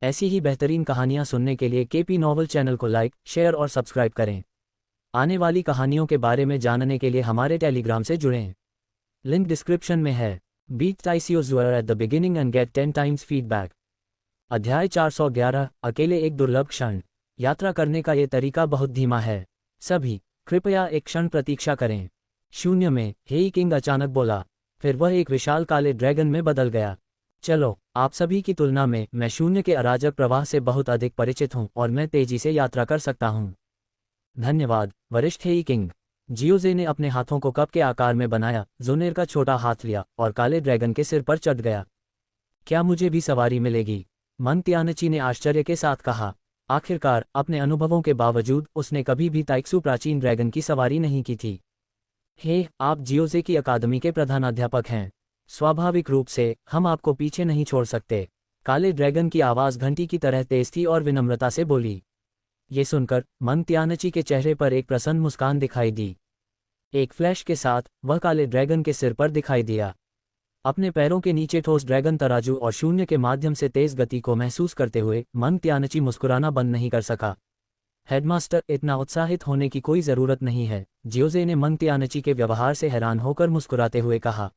ऐसी ही बेहतरीन कहानियाँ सुनने के लिए केपी नॉवल चैनल को लाइक, शेयर और सब्सक्राइब करें। आने वाली कहानियों के बारे में जानने के लिए हमारे टेलीग्राम से जुड़ें। लिंक डिस्क्रिप्शन में है। बीट टाइसियोज at the beginning and get 10 times feedback. अध्याय 411 अकेले एक दुर्लभ क्षण। यात्रा करने का ये तरीका बहुत धीमा है। सभी कृपया एक क्षण प्रतीक्षा करें। शून्य में हेई किंग अचानक बोला, फिर वह एक विशाल काले ड्रैगन में बदल गया। चलो, आप सभी की तुलना में मैं शून्य के अराजक प्रवाह से बहुत अधिक परिचित हूं और मैं तेजी से यात्रा कर सकता हूं। धन्यवाद वरिष्ठ हेई किंग। जियोजे ने अपने हाथों को कप के आकार में बनाया, ज़ुनेर का छोटा हाथ लिया और काले ड्रैगन के सिर पर चढ़ गया। क्या मुझे भी सवारी मिलेगी? मन त्यानची ने आश्चर्य के साथ कहा। आखिरकार अपने अनुभवों के बावजूद उसने कभी भी ताइक्सू प्राचीन ड्रैगन की सवारी नहीं की थी। हे, आप जियोजे की अकादमी के प्रधानाध्यापक हैं। स्वाभाविक रूप से हम आपको पीछे नहीं छोड़ सकते। काले ड्रैगन की आवाज़ घंटी की तरह तेज थी और विनम्रता से बोली। ये सुनकर मन त्यानची के चेहरे पर एक प्रसन्न मुस्कान दिखाई दी। एक फ्लैश के साथ वह काले ड्रैगन के सिर पर दिखाई दिया। अपने पैरों के नीचे ठोस ड्रैगन तराजू और शून्य के माध्यम से तेज गति को महसूस करते हुए मन त्यानची मुस्कुराना बंद नहीं कर सका। हेडमास्टर, इतना उत्साहित होने की कोई ज़रूरत नहीं है, जियोजे ने मन त्यानची के व्यवहार से हैरान होकर मुस्कुराते हुए कहा।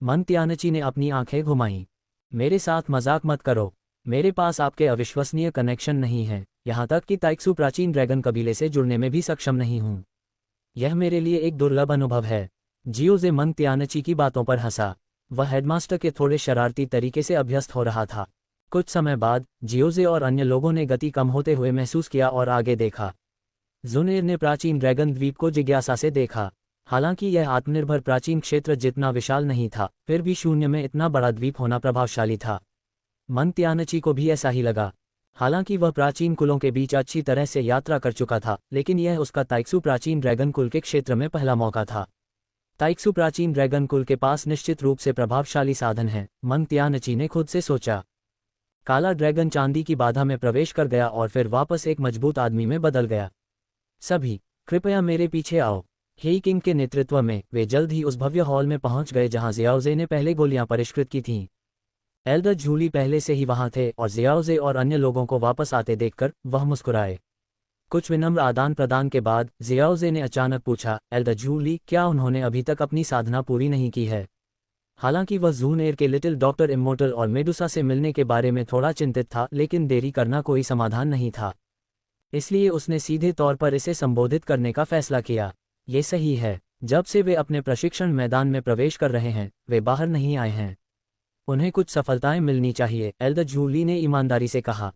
मन त्यानची ने अपनी आंखें घुमाईं। मेरे साथ मजाक मत करो। मेरे पास आपके अविश्वसनीय कनेक्शन नहीं है, यहाँ तक कि ताइक्सू प्राचीन ड्रैगन कबीले से जुड़ने में भी सक्षम नहीं हूँ। यह मेरे लिए एक दुर्लभ अनुभव है। जियोजे मन त्यानची की बातों पर हंसा। वह हेडमास्टर के थोड़े शरारती तरीके से अभ्यस्त हो रहा था। कुछ समय बाद जियोजे और अन्य लोगों ने गति कम होते हुए महसूस किया और आगे देखा। ज़ुनेर ने प्राचीन ड्रैगन द्वीप को जिज्ञासा से देखा। हालांकि यह आत्मनिर्भर प्राचीन क्षेत्र जितना विशाल नहीं था, फिर भी शून्य में इतना बड़ा द्वीप होना प्रभावशाली था। मन त्यानची को भी ऐसा ही लगा। हालांकि वह प्राचीन कुलों के बीच अच्छी तरह से यात्रा कर चुका था, लेकिन यह उसका ताइक्सू प्राचीन ड्रैगन कुल के क्षेत्र में पहला मौका था। ताइक्सू प्राचीन ड्रैगन कुल के पास निश्चित रूप से प्रभावशाली साधन है, मन त्यानची ने खुद से सोचा। काला ड्रैगन चांदी की बाधा में प्रवेश कर गया और फिर वापस एक मजबूत आदमी में बदल गया। सभी कृपया मेरे पीछे आओ। हेई किंग के नेतृत्व में वे जल्द ही उस भव्य हॉल में पहुंच गए जहां जियाओजे ने पहले गोलियां परिष्कृत की थीं। एल्डर जूली पहले से ही वहां थे और जियाओजे और अन्य लोगों को वापस आते देखकर वह मुस्कुराए। कुछ विनम्र आदान प्रदान के बाद जियाओजे ने अचानक पूछा, एल्डर जूली, क्या उन्होंने अभी तक अपनी साधना पूरी नहीं की है? हालांकि वह ज़ुनेर के लिटिल डॉक्टर इमोर्टल और मेडुसा से मिलने के बारे में थोड़ा चिंतित था, लेकिन देरी करना कोई समाधान नहीं था। इसलिए उसने सीधे तौर पर इसे संबोधित करने का फैसला किया। ये सही है, जब से वे अपने प्रशिक्षण मैदान में प्रवेश कर रहे हैं, वे बाहर नहीं आए हैं। उन्हें कुछ सफलताएं मिलनी चाहिए, एल्डर जूली ने ईमानदारी से कहा।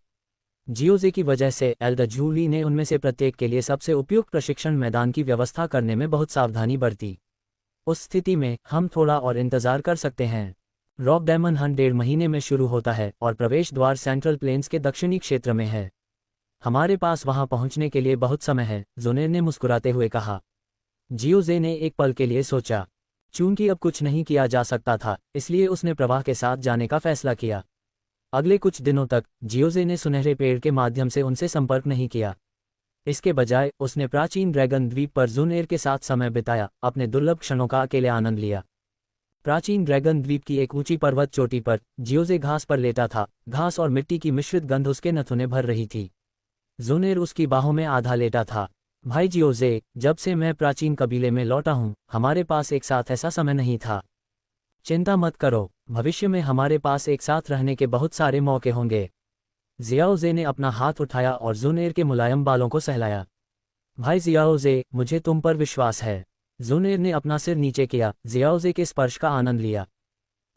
जियोजे की वजह से एल्डर जूली ने उनमें से प्रत्येक के लिए सबसे उपयुक्त प्रशिक्षण मैदान की व्यवस्था करने में बहुत सावधानी बरती। उस स्थिति में हम थोड़ा और इंतजार कर सकते हैं। रॉक डायमंड हंट 1.5 महीने में शुरू होता है और प्रवेश द्वार सेंट्रल प्लेन्स के दक्षिणी क्षेत्र में है। हमारे पास वहां पहुंचने के लिए बहुत समय है, ज़ुनेर ने मुस्कुराते हुए कहा। जियोजे ने एक पल के लिए सोचा। चूंकि अब कुछ नहीं किया जा सकता था, इसलिए उसने प्रवाह के साथ जाने का फैसला किया। अगले कुछ दिनों तक जियोजे ने सुनहरे पेड़ के माध्यम से उनसे संपर्क नहीं किया। इसके बजाय उसने प्राचीन ड्रैगन द्वीप पर ज़ुनेर के साथ समय बिताया, अपने दुर्लभ क्षणों का अकेले आनंद लिया। प्राचीन ड्रैगन द्वीप की एक ऊंची पर्वत चोटी पर जियोजे घास पर लेटा था। घास और मिट्टी की मिश्रित गंध उसके नथुने भर रही थी। ज़ुनेर उसकी बाहों में आधा लेटा था। भाई जियोजे, जब से मैं प्राचीन कबीले में लौटा हूँ, हमारे पास एक साथ ऐसा समय नहीं था। चिंता मत करो, भविष्य में हमारे पास एक साथ रहने के बहुत सारे मौके होंगे। जियाओजे ने अपना हाथ उठाया और ज़ुनेर के मुलायम बालों को सहलाया। भाई जियाओजे, मुझे तुम पर विश्वास है। ज़ुनेर ने अपना सिर नीचे किया, जियाओजे के स्पर्श का आनंद लिया।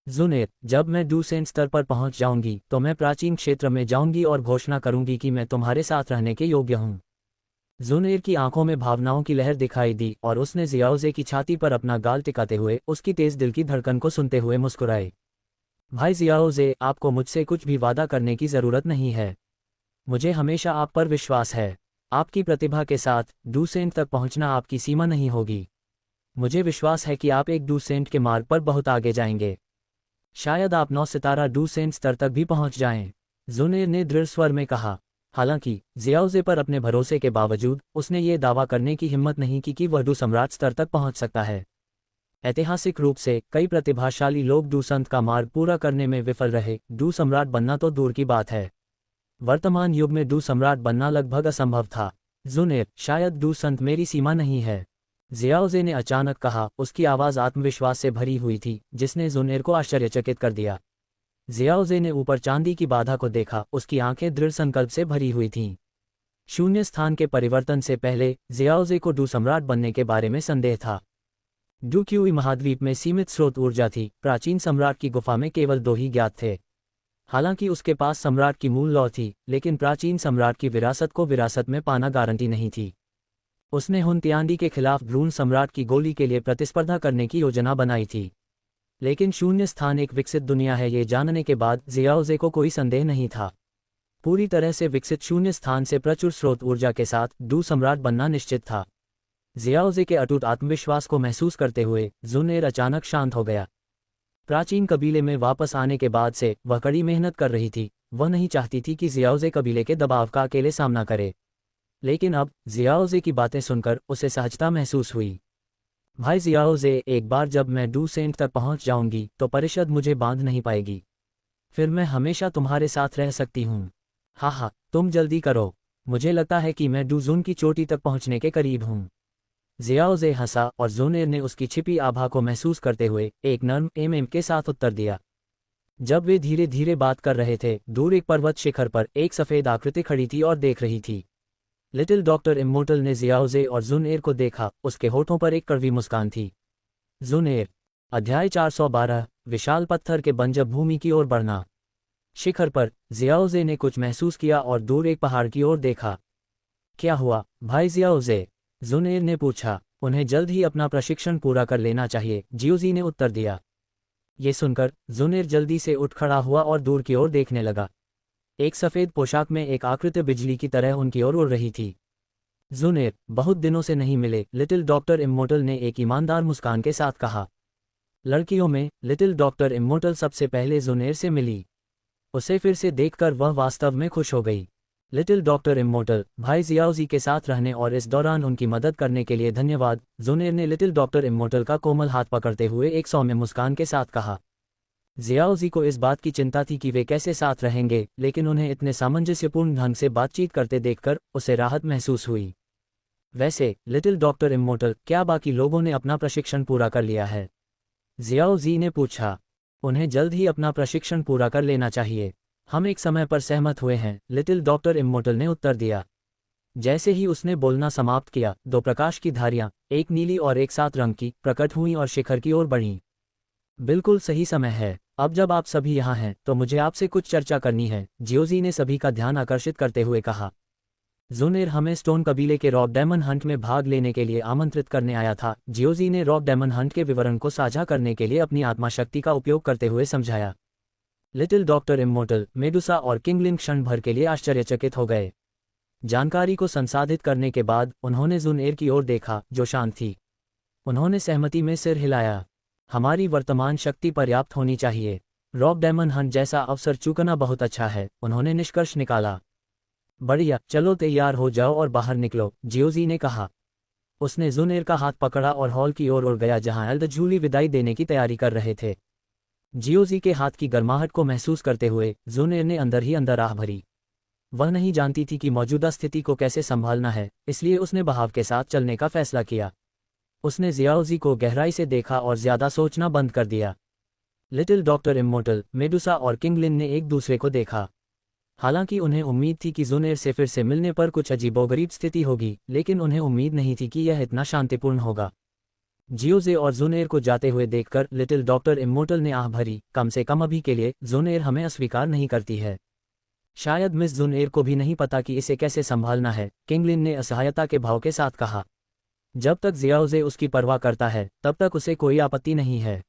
ज़ुनेर, जब मैं डूसेंट स्तर पर पहुंच जाऊंगी तो मैं प्राचीन क्षेत्र में जाऊंगी और घोषणा करूंगी कि मैं तुम्हारे साथ रहने के योग्य हूं। ज़ुनेर की आंखों में भावनाओं की लहर दिखाई दी और उसने जियाओजे की छाती पर अपना गाल टिकाते हुए उसकी तेज दिल की धड़कन को सुनते हुए मुस्कुराए। भाई जियाओजे, आपको मुझसे कुछ भी वादा करने की ज़रूरत नहीं है। मुझे हमेशा आप पर विश्वास है। आपकी प्रतिभा के साथ डूसेंट तक पहुंचना आपकी सीमा नहीं होगी। मुझे विश्वास है कि आप एक डूसेंट के मार्ग पर बहुत आगे जाएंगे। शायद आप 9 सितारा डूसेंट स्तर तक भी पहुंच जाएं। ज़ुनेर ने दृढ़ स्वर में कहा। हालांकि जियाओजे पर अपने भरोसे के बावजूद उसने ये दावा करने की हिम्मत नहीं की कि वह डू सम्राट स्तर तक पहुंच सकता है। ऐतिहासिक रूप से कई प्रतिभाशाली लोग डू संत का मार्ग पूरा करने में विफल रहे, डू सम्राट बनना तो दूर की बात है। वर्तमान युग में डू सम्राट बनना लगभग असंभव था। जुनेर, शायद डू संत मेरी सीमा नहीं है, जियाओजे ने अचानक कहा। उसकी आवाज़ आत्मविश्वास से भरी हुई थी, जिसने जुनेर को आश्चर्यचकित कर दिया। जियाओजे ने ऊपर चांदी की बाधा को देखा, उसकी आंखें दृढ़ संकल्प से भरी हुई थीं। शून्य स्थान के परिवर्तन से पहले जियाओजे को डू सम्राट बनने के बारे में संदेह था। डू क्यूई महाद्वीप में सीमित स्रोत ऊर्जा थी, प्राचीन सम्राट की गुफा में केवल 2 ही ज्ञात थे। हालांकि उसके पास सम्राट की मूल लौ थी, लेकिन प्राचीन सम्राट की विरासत को विरासत में पाना गारंटी नहीं थी। उसने हुनत्यांडी के खिलाफ भ्रूण सम्राट की गोली के लिए प्रतिस्पर्धा करने की योजना बनाई थी। लेकिन शून्य स्थान एक विकसित दुनिया है, ये जानने के बाद जियाओजे को कोई संदेह नहीं था। पूरी तरह से विकसित शून्य स्थान से प्रचुर स्रोत ऊर्जा के साथ डू सम्राट बनना निश्चित था। जियाओजे के अटूट आत्मविश्वास को महसूस करते हुए जुनेर अचानक शांत हो गया। प्राचीन कबीले में वापस आने के बाद से वह कड़ी मेहनत कर रही थी। वह नहीं चाहती थी कि जियाओजे कबीले के दबाव का अकेले सामना करे। लेकिन अब जियाओजे की बातें सुनकर उसे सहजता महसूस हुई। भाई जियाओजे, एक बार जब मैं डू सेंट तक पहुंच जाऊंगी तो परिषद मुझे बांध नहीं पाएगी। फिर मैं हमेशा तुम्हारे साथ रह सकती हूँ। हाँ, तुम जल्दी करो। मुझे लगता है कि मैं डू जून की चोटी तक पहुंचने के करीब हूँ। जियाओजे हंसा और जुनेर ने उसकी छिपी आभा को महसूस करते हुए एक नर्म एम के साथ उत्तर दिया। जब वे धीरे धीरे बात कर रहे थे, दूर एक पर्वत शिखर पर एक सफ़ेद आकृति खड़ी थी और देख रही थी। लिटिल डॉक्टर इम्मोर्टल ने जियाओजे और जुनेर को देखा। उसके होठों पर एक कड़वी मुस्कान थी। जुनेर। अध्याय 412, विशाल पत्थर के बंजर भूमि की ओर बढ़ना। शिखर पर जियाओजे ने कुछ महसूस किया और दूर एक पहाड़ की ओर देखा। क्या हुआ, भाई जियाओजे? जुनेर ने पूछा। उन्हें जल्द ही अपना प्रशिक्षण पूरा कर लेना चाहिए, जियोजी ने उत्तर दिया। ये सुनकर जुनेर जल्दी से उठ खड़ा हुआ और दूर की ओर देखने लगा। एक सफ़ेद पोशाक में एक आकृति बिजली की तरह उनकी ओर उड़ रही थी। जुनेर, बहुत दिनों से नहीं मिले, लिटिल डॉक्टर इम्मोर्टल ने एक ईमानदार मुस्कान के साथ कहा। लड़कियों में लिटिल डॉक्टर इम्मोर्टल सबसे पहले जुनेर से मिली। उसे फिर से देखकर वह वास्तव में खुश हो गई। लिटिल डॉक्टर इम्मोर्टल, भाई जियाओजी के साथ रहने और इस दौरान उनकी मदद करने के लिए धन्यवाद, जुनेर ने लिटिल डॉक्टर इम्मोर्टल का कोमल हाथ पकड़ते हुए एक सौम्य मुस्कान के साथ कहा। जियाओजी को इस बात की चिंता थी कि वे कैसे साथ रहेंगे, लेकिन उन्हें इतने सामंजस्यपूर्ण ढंग से बातचीत करते देखकर उसे राहत महसूस हुई। वैसे लिटिल डॉक्टर इम्मोर्टल, क्या बाकी लोगों ने अपना प्रशिक्षण पूरा कर लिया है? जियाओजी ने पूछा। उन्हें जल्द ही अपना प्रशिक्षण पूरा कर लेना चाहिए। हम एक समय पर सहमत हुए हैं, लिटिल डॉक्टर इम्मोर्टल ने उत्तर दिया। जैसे ही उसने बोलना समाप्त किया, 2 प्रकाश की धारियां, एक नीली और एक 7 रंग की, प्रकट हुईं और शिखर की ओर बढ़ीं। बिल्कुल सही समय है। अब जब आप सभी यहाँ हैं तो मुझे आपसे कुछ चर्चा करनी है, जियोजी ने सभी का ध्यान आकर्षित करते हुए कहा। जुनेर हमें स्टोन कबीले के रॉक डायमंड हंट में भाग लेने के लिए आमंत्रित करने आया था, जियोजी ने रॉक डायमंड हंट के विवरण को साझा करने के लिए अपनी आत्माशक्ति का उपयोग करते हुए समझाया। लिटिल डॉक्टर इम्मोर्टल, मेडुसा और किंगलिन क्षण भर के लिए आश्चर्यचकित हो गए। जानकारी को संसाधित करने के बाद उन्होंने जुनेर की ओर देखा, जो शांत थी। उन्होंने सहमति में सिर हिलाया। हमारी वर्तमान शक्ति पर्याप्त होनी चाहिए। रॉक डायमंड हंट जैसा अवसर चूकना बहुत अच्छा है, उन्होंने निष्कर्ष निकाला। बढ़िया, चलो तैयार हो जाओ और बाहर निकलो, जियोजी ने कहा। उसने जुनेर का हाथ पकड़ा और हॉल की ओर उड़ गया जहां एल्दजूली विदाई देने की तैयारी कर रहे थे। जियोजी के हाथ की गर्माहट को महसूस करते हुए जुनेर ने अंदर ही अंदर आह भरी। वह नहीं जानती थी कि मौजूदा स्थिति को कैसे संभालना है, इसलिए उसने बहाव के साथ चलने का फैसला किया। उसने जियाओजी को गहराई से देखा और ज्यादा सोचना बंद कर दिया। लिटिल डॉक्टर इम्मोर्टल, मेडुसा और किंगलिन ने एक दूसरे को देखा। हालांकि उन्हें उम्मीद थी कि जुनेर से फिर से मिलने पर कुछ अजीबोगरीब स्थिति होगी, लेकिन उन्हें उम्मीद नहीं थी कि यह इतना शांतिपूर्ण होगा। जियोजे और जुनेर को जाते हुए देखकर लिटिल डॉक्टर इम्मोर्टल ने आह भरी। कम से कम अभी के लिए जुनेर हमें अस्वीकार नहीं करती है। शायद मिस जुनेर को भी नहीं पता कि इसे कैसे संभालना है, किंगलिन ने असहायता के भाव के साथ कहा। जब तक जियाओजे उसकी परवाह करता है तब तक उसे कोई आपत्ति नहीं है।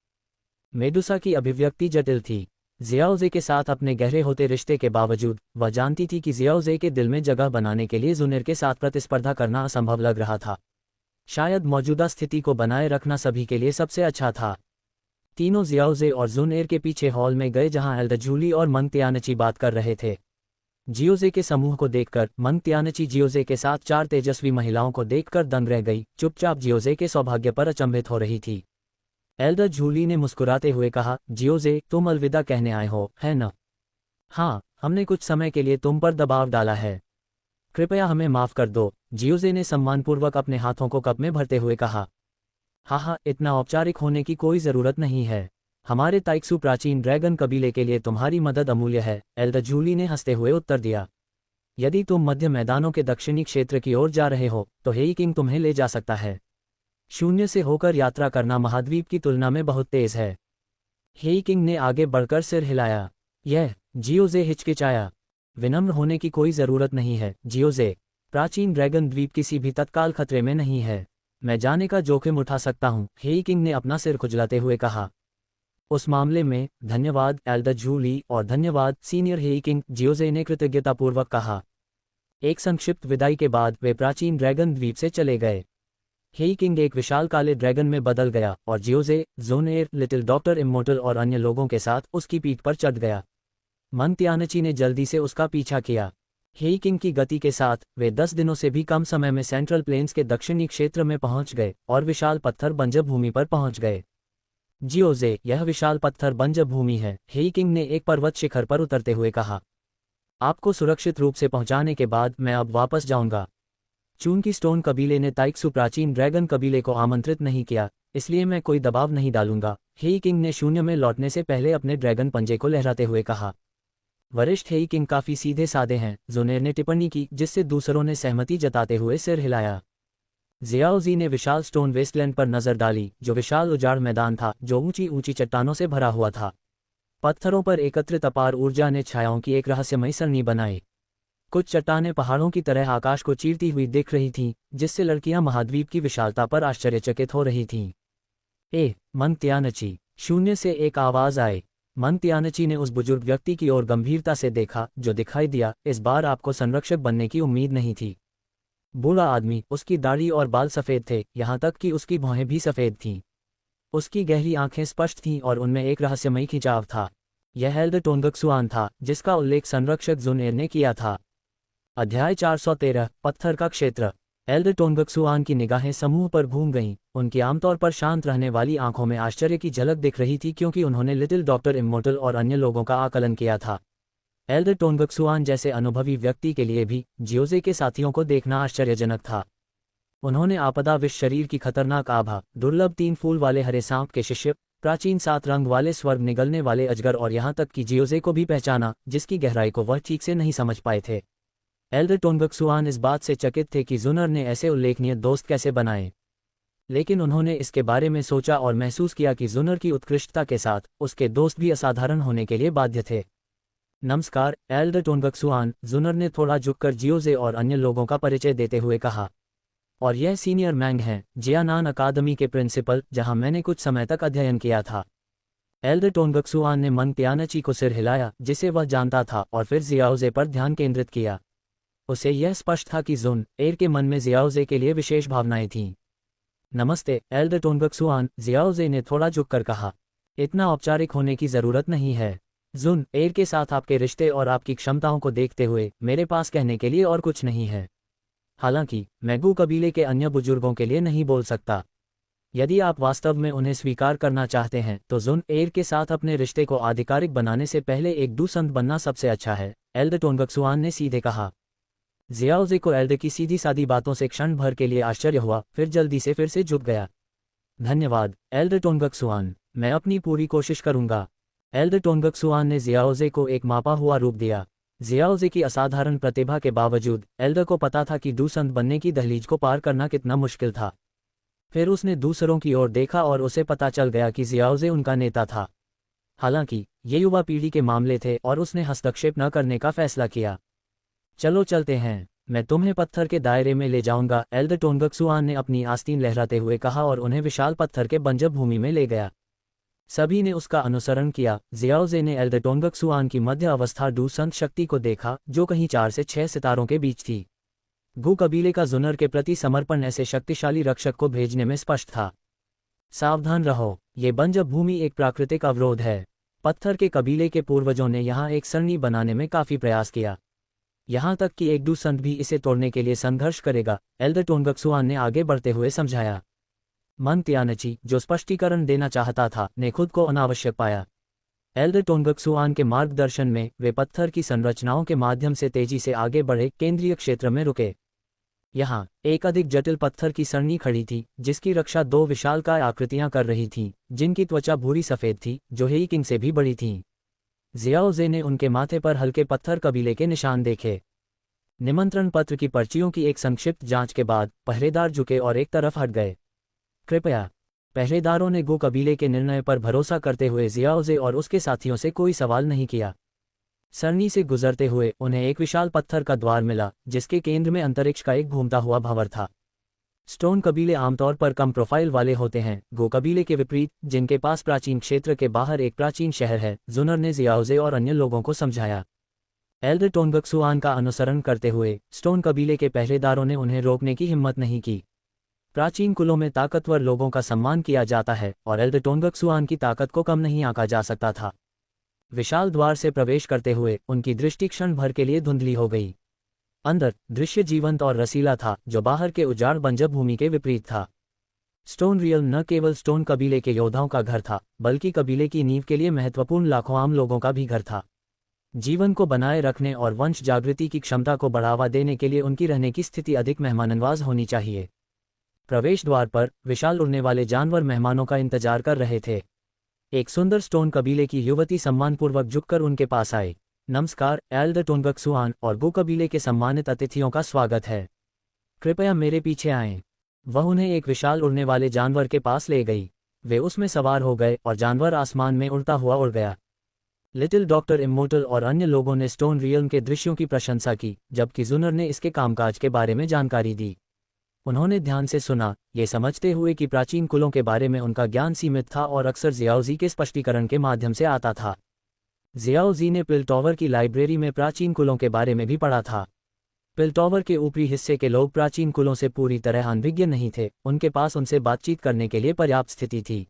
मेडुसा की अभिव्यक्ति जटिल थी। जियाओजे के साथ अपने गहरे होते रिश्ते के बावजूद वह जानती थी कि जियाओजे के दिल में जगह बनाने के लिए जुनेर के साथ प्रतिस्पर्धा करना असंभव लग रहा था। शायद मौजूदा स्थिति को बनाए रखना सभी के लिए सबसे अच्छा था। तीनों जियाओजे और जुनेर के पीछे हॉल में गए जहां एल्दजूली और मंग त्यानची बात कर रहे थे। जियोजे के समूह को देखकर मंग त्यानची जियोजे के साथ 4 तेजस्वी महिलाओं को देखकर दंग रह गई, चुपचाप जियोजे के सौभाग्य पर अचंभित हो रही थी। एल्दजूली ने मुस्कुराते हुए कहा, जियोजे, तुम अलविदा कहने आए हो, है न? हाँ, हमने कुछ समय के लिए तुम पर दबाव डाला है। कृपया हमें माफ कर दो, जियोजे ने सम्मानपूर्वक अपने हाथों को कप में भरते हुए कहा। हाँ, इतना औपचारिक होने की कोई ज़रूरत नहीं है। हमारे ताइक्सू प्राचीन ड्रैगन कबीले के लिए तुम्हारी मदद अमूल्य है, एल्डर जूली ने हंसते हुए उत्तर दिया। यदि तुम मध्य मैदानों के दक्षिणी क्षेत्र की ओर जा रहे हो तो हेई किंग तुम्हें ले जा सकता है। शून्य से होकर यात्रा करना महाद्वीप की तुलना में बहुत तेज है। हेई किंग ने आगे बढ़कर सिर हिलाया। यह जियोजे हिचकिचाया। विनम्र होने की कोई ज़रूरत नहीं है जियोजे। प्राचीन ड्रैगन द्वीप किसी भी तत्काल खतरे में नहीं है। मैं जाने का जोखिम उठा सकता हूँ, हेई किंग ने अपना सिर खुजलाते हुए कहा। उस मामले में धन्यवाद एल्डर जूली और धन्यवाद सीनियर हेई किंग, जियोजे ने कृतज्ञतापूर्वक कहा। एक संक्षिप्त विदाई के बाद वे प्राचीन ड्रैगन द्वीप से चले गए। हेई किंग एक विशाल काले ड्रैगन में बदल गया और जियोजे, जोनेर, लिटिल डॉक्टर इम्मोर्टल और अन्य लोगों के साथ उसकी पीठ पर चढ़ गया। मंत्यानची ने जल्दी से उसका पीछा किया। हेई किंग की गति के साथ वे 10 दिनों से भी कम समय में सेंट्रल प्लेन्स के दक्षिणी क्षेत्र में पहुंच गए और विशाल पत्थर बंजर भूमि पर पहुंच गए। जियोजे, यह विशाल पत्थर बंजर भूमि है, हेई किंग ने एक पर्वत शिखर पर उतरते हुए कहा। आपको सुरक्षित रूप से पहुंचाने के बाद मैं अब वापस जाऊंगा। चूंकि स्टोन कबीले ने ताइक्सू प्राचीन ड्रैगन कबीले को आमंत्रित नहीं किया, इसलिए मैं कोई दबाव नहीं डालूंगा, हेई किंग ने शून्य में लौटने से पहले अपने ड्रैगन पंजे को लहराते हुए कहा। वरिष्ठ हेई किंग काफी सीधे साधे हैं, जोनेर ने टिप्पणी की, जिससे दूसरों ने सहमति जताते हुए सिर हिलाया। जियाओजी ने विशाल स्टोन वेस्टलैंड पर नजर डाली, जो विशाल उजाड़ मैदान था जो ऊंची ऊंची चट्टानों से भरा हुआ था। पत्थरों पर एकत्रित अपार ऊर्जा ने छायाओं की एक रहस्यमयी सरणी बनाई। कुछ चट्टानें पहाड़ों की तरह आकाश को चीरती हुई दिख रही थीं, जिससे लड़कियां महाद्वीप की विशालता पर आश्चर्यचकित हो रही थीं। मंत्यानची, शून्य से एक आवाज आई। मंत्यानची ने उस बुजुर्ग व्यक्ति की ओर गंभीरता से देखा जो दिखाई दिया। इस बार आपको संरक्षक बनने की उम्मीद नहीं थी। बूढ़ा आदमी, उसकी दाढ़ी और बाल सफ़ेद थे, यहाँ तक कि उसकी भौहें भी सफ़ेद थीं। उसकी गहरी आंखें स्पष्ट थीं और उनमें एक रहस्यमयी खिंचाव था। यह एल्डर टोंगक्सुआन था, जिसका उल्लेख संरक्षक जोनेर ने किया था। अध्याय 413, पत्थर का क्षेत्र। एल्डर टोंगक्सुआन की निगाहें समूह पर घूम गईं। उनकी आमतौर पर शांत रहने वाली आंखों में आश्चर्य की झलक दिख रही थी, क्योंकि उन्होंने लिटिल डॉक्टर इम्मोर्टल और अन्य लोगों का आकलन किया था। एल्डर टोंगक्सुआन जैसे अनुभवी व्यक्ति के लिए भी जियोजे के साथियों को देखना आश्चर्यजनक था। उन्होंने आपदा विष शरीर की खतरनाक आभा, दुर्लभ 3 फूल वाले हरे सांप के शिष्य, प्राचीन 7 रंग वाले स्वर्ग निगलने वाले अजगर और यहाँ तक कि जियोजे को भी पहचाना, जिसकी गहराई को वह ठीक से नहीं समझ पाए थे। एल्डर टोंगक्सुआन इस बात से चकित थे कि जुनर ने ऐसे उल्लेखनीय दोस्त कैसे बनाए, लेकिन उन्होंने इसके बारे में सोचा और महसूस किया कि जुनर की उत्कृष्टता के साथ उसके दोस्त भी असाधारण होने के लिए बाध्य थे। नमस्कार एल्डर टोंगक्सुआन, जुनर ने थोड़ा झुककर जियोजे और अन्य लोगों का परिचय देते हुए कहा। और यह सीनियर मैंग हैं, जियानान अकादमी के प्रिंसिपल, जहां मैंने कुछ समय तक अध्ययन किया था। एल्डर टोंगक्सुआन ने मंत्यानची को सिर हिलाया, जिसे वह जानता था, और फिर जियाओजे पर ध्यान केंद्रित किया। उसे यह स्पष्ट था कि जुन एर के मन में जियाओजे के लिए विशेष भावनाएं थीं। नमस्ते एल्डर टोंगक्सुआन, जियाओजे ने थोड़ा झुककर कहा। इतना औपचारिक होने की जरूरत नहीं है। जुन एर के साथ आपके रिश्ते और आपकी क्षमताओं को देखते हुए मेरे पास कहने के लिए और कुछ नहीं है। हालांकि मैं गू कबीले के अन्य बुजुर्गों के लिए नहीं बोल सकता। यदि आप वास्तव में उन्हें स्वीकार करना चाहते हैं तो जुन एर के साथ अपने रिश्ते को आधिकारिक बनाने से पहले एक दूसंत बनना सबसे अच्छा है, एल्डर टोंगक्सुआन ने सीधे कहा। जियाओजे को एल्डर की सीधी सादी बातों से क्षण भर के लिए आश्चर्य हुआ, फिर जल्दी से फिर से झुक गया। धन्यवाद एल्डर टोंगक्सुआन, मैं अपनी पूरी कोशिश करूंगा। एल्डर टोंगक्सुआन ने जियाओजे को एक मापा हुआ रूप दिया। जियाओजे की असाधारण प्रतिभा के बावजूद एल्डर को पता था कि दूसंत बनने की दहलीज को पार करना कितना मुश्किल था। फिर उसने दूसरों की ओर देखा और उसे पता चल गया कि जियाओजे उनका नेता था। हालांकि ये युवा पीढ़ी के मामले थे और उसने हस्तक्षेप न करने का फैसला किया। चलो चलते हैं, मैं तुम्हें पत्थर के दायरे में ले जाऊंगा, एल्डर टोंगक्सुआन ने अपनी आस्तीन लहराते हुए कहा और उन्हें विशाल पत्थर के बंजर भूमि में ले गया। सभी ने उसका अनुसरण किया। जियाओजे ने एल्डर टोंगक्सुआन की मध्य अवस्था दूसंत शक्ति को देखा, जो कहीं 4 से 6 सितारों के बीच थी। गू कबीले का जुनर के प्रति समर्पण ऐसे शक्तिशाली रक्षक को भेजने में स्पष्ट था। सावधान रहो, ये बंजर भूमि एक प्राकृतिक अवरोध है। पत्थर के कबीले के पूर्वजों ने यहाँ एक सरणी बनाने में काफी प्रयास किया, यहाँ तक कि एक दूसंत भी इसे तोड़ने के लिए संघर्ष करेगा, एल्डर टोंगक्सुआन ने आगे बढ़ते हुए समझाया। मंत्यानची, जो स्पष्टीकरण देना चाहता था, ने खुद को अनावश्यक पाया। एल्डर टोंगक्सुआन के मार्गदर्शन में वे पत्थर की संरचनाओं के माध्यम से तेजी से आगे बढ़े, केंद्रीय क्षेत्र में रुके। यहाँ एक अधिक जटिल पत्थर की सरणी खड़ी थी, जिसकी रक्षा दो विशालकाय आकृतियां कर रही थीं, जिनकी त्वचा भूरी सफेद थी, जो हेई किंग से भी बड़ी थीं। जियाओजे ने उनके माथे पर हल्के पत्थर कबीले के निशान देखे। निमंत्रण पत्र की पर्चियों की एक संक्षिप्त जांच के बाद पहरेदार झुके और एक तरफ हट गए। कृपया। पहरेदारों ने गो कबीले के निर्णय पर भरोसा करते हुए जियाओजे और उसके साथियों से कोई सवाल नहीं किया। सरनी से गुजरते हुए उन्हें एक विशाल पत्थर का द्वार मिला, जिसके केंद्र में अंतरिक्ष का एक घूमता हुआ भंवर था। स्टोन कबीले आमतौर पर कम प्रोफाइल वाले होते हैं, गो कबीले के विपरीत, जिनके पास प्राचीन क्षेत्र के बाहर एक प्राचीन शहर है, जुनर ने जियाओजे और अन्य लोगों को समझाया। एल्डर टोंगक्सुआन का अनुसरण करते हुए स्टोन कबीले के पहरेदारों ने उन्हें रोकने की हिम्मत नहीं की। प्राचीन कुलों में ताकतवर लोगों का सम्मान किया जाता है और एल्डर टोंगक्सुआन की ताकत को कम नहीं आंका जा सकता था। विशाल द्वार से प्रवेश करते हुए उनकी दृष्टि क्षण भर के लिए धुंधली हो गई। अंदर दृश्य जीवंत और रसीला था, जो बाहर के उजाड़ बंजर भूमि के विपरीत था। स्टोन रियल न केवल स्टोन कबीले के योद्धाओं का घर था, बल्कि कबीले की नींव के लिए महत्वपूर्ण लाखों आम लोगों का भी घर था। जीवन को बनाए रखने और वंश जागृति की क्षमता को बढ़ावा देने के लिए उनकी रहने की स्थिति अधिक मेहमाननवाज होनी चाहिए। प्रवेश द्वार पर विशाल उड़ने वाले जानवर मेहमानों का इंतजार कर रहे थे। एक सुंदर स्टोन कबीले की युवती सम्मानपूर्वक झुककर उनके पास आई। नमस्कार, एल्डर टोंगक्सुआन और गो कबीले के सम्मानित अतिथियों का स्वागत है। कृपया मेरे पीछे आएं। वह उन्हें एक विशाल उड़ने वाले जानवर के पास ले गई। वे उसमें सवार हो गए और जानवर आसमान में उड़ता हुआ उड़ गया। लिटिल डॉक्टर इमोर्टल और अन्य लोगों ने स्टोन रियल्म के दृश्यों की प्रशंसा की, जबकि जुनर ने इसके कामकाज के बारे में जानकारी दी। उन्होंने ध्यान से सुना, ये समझते हुए कि प्राचीन कुलों के बारे में उनका ज्ञान सीमित था और अक्सर जियाओजी के स्पष्टीकरण के माध्यम से आता था। जियाओजी ने पिलटॉवर की लाइब्रेरी में प्राचीन कुलों के बारे में भी पढ़ा था। पिलटॉवर के ऊपरी हिस्से के लोग प्राचीन कुलों से पूरी तरह अनभिज्ञ नहीं थे, उनके पास उनसे बातचीत करने के लिए पर्याप्त स्थिति थी।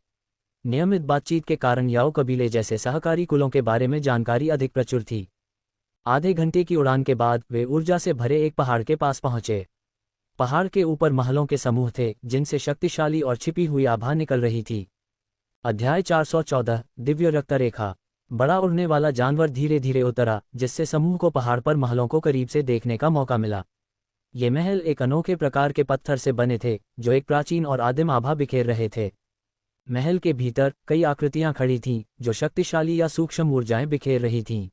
नियमित बातचीत के कारण याओ कबीले जैसे सहकारी कुलों के बारे में जानकारी अधिक प्रचुर थी। आधे घंटे की उड़ान के बाद वे ऊर्जा से भरे एक पहाड़ के पास पहुंचे। पहाड़ के ऊपर महलों के समूह थे, जिनसे शक्तिशाली और छिपी हुई आभा निकल रही थी। अध्याय 414 दिव्य रक्तरेखा। बड़ा उड़ने वाला जानवर धीरे धीरे उतरा, जिससे समूह को पहाड़ पर महलों को करीब से देखने का मौका मिला। ये महल एक अनोखे प्रकार के पत्थर से बने थे, जो एक प्राचीन और आदिम आभा बिखेर रहे थे। महल के भीतर कई आकृतियां खड़ी थीं, जो शक्तिशाली या सूक्ष्म ऊर्जाएं बिखेर रही थीं।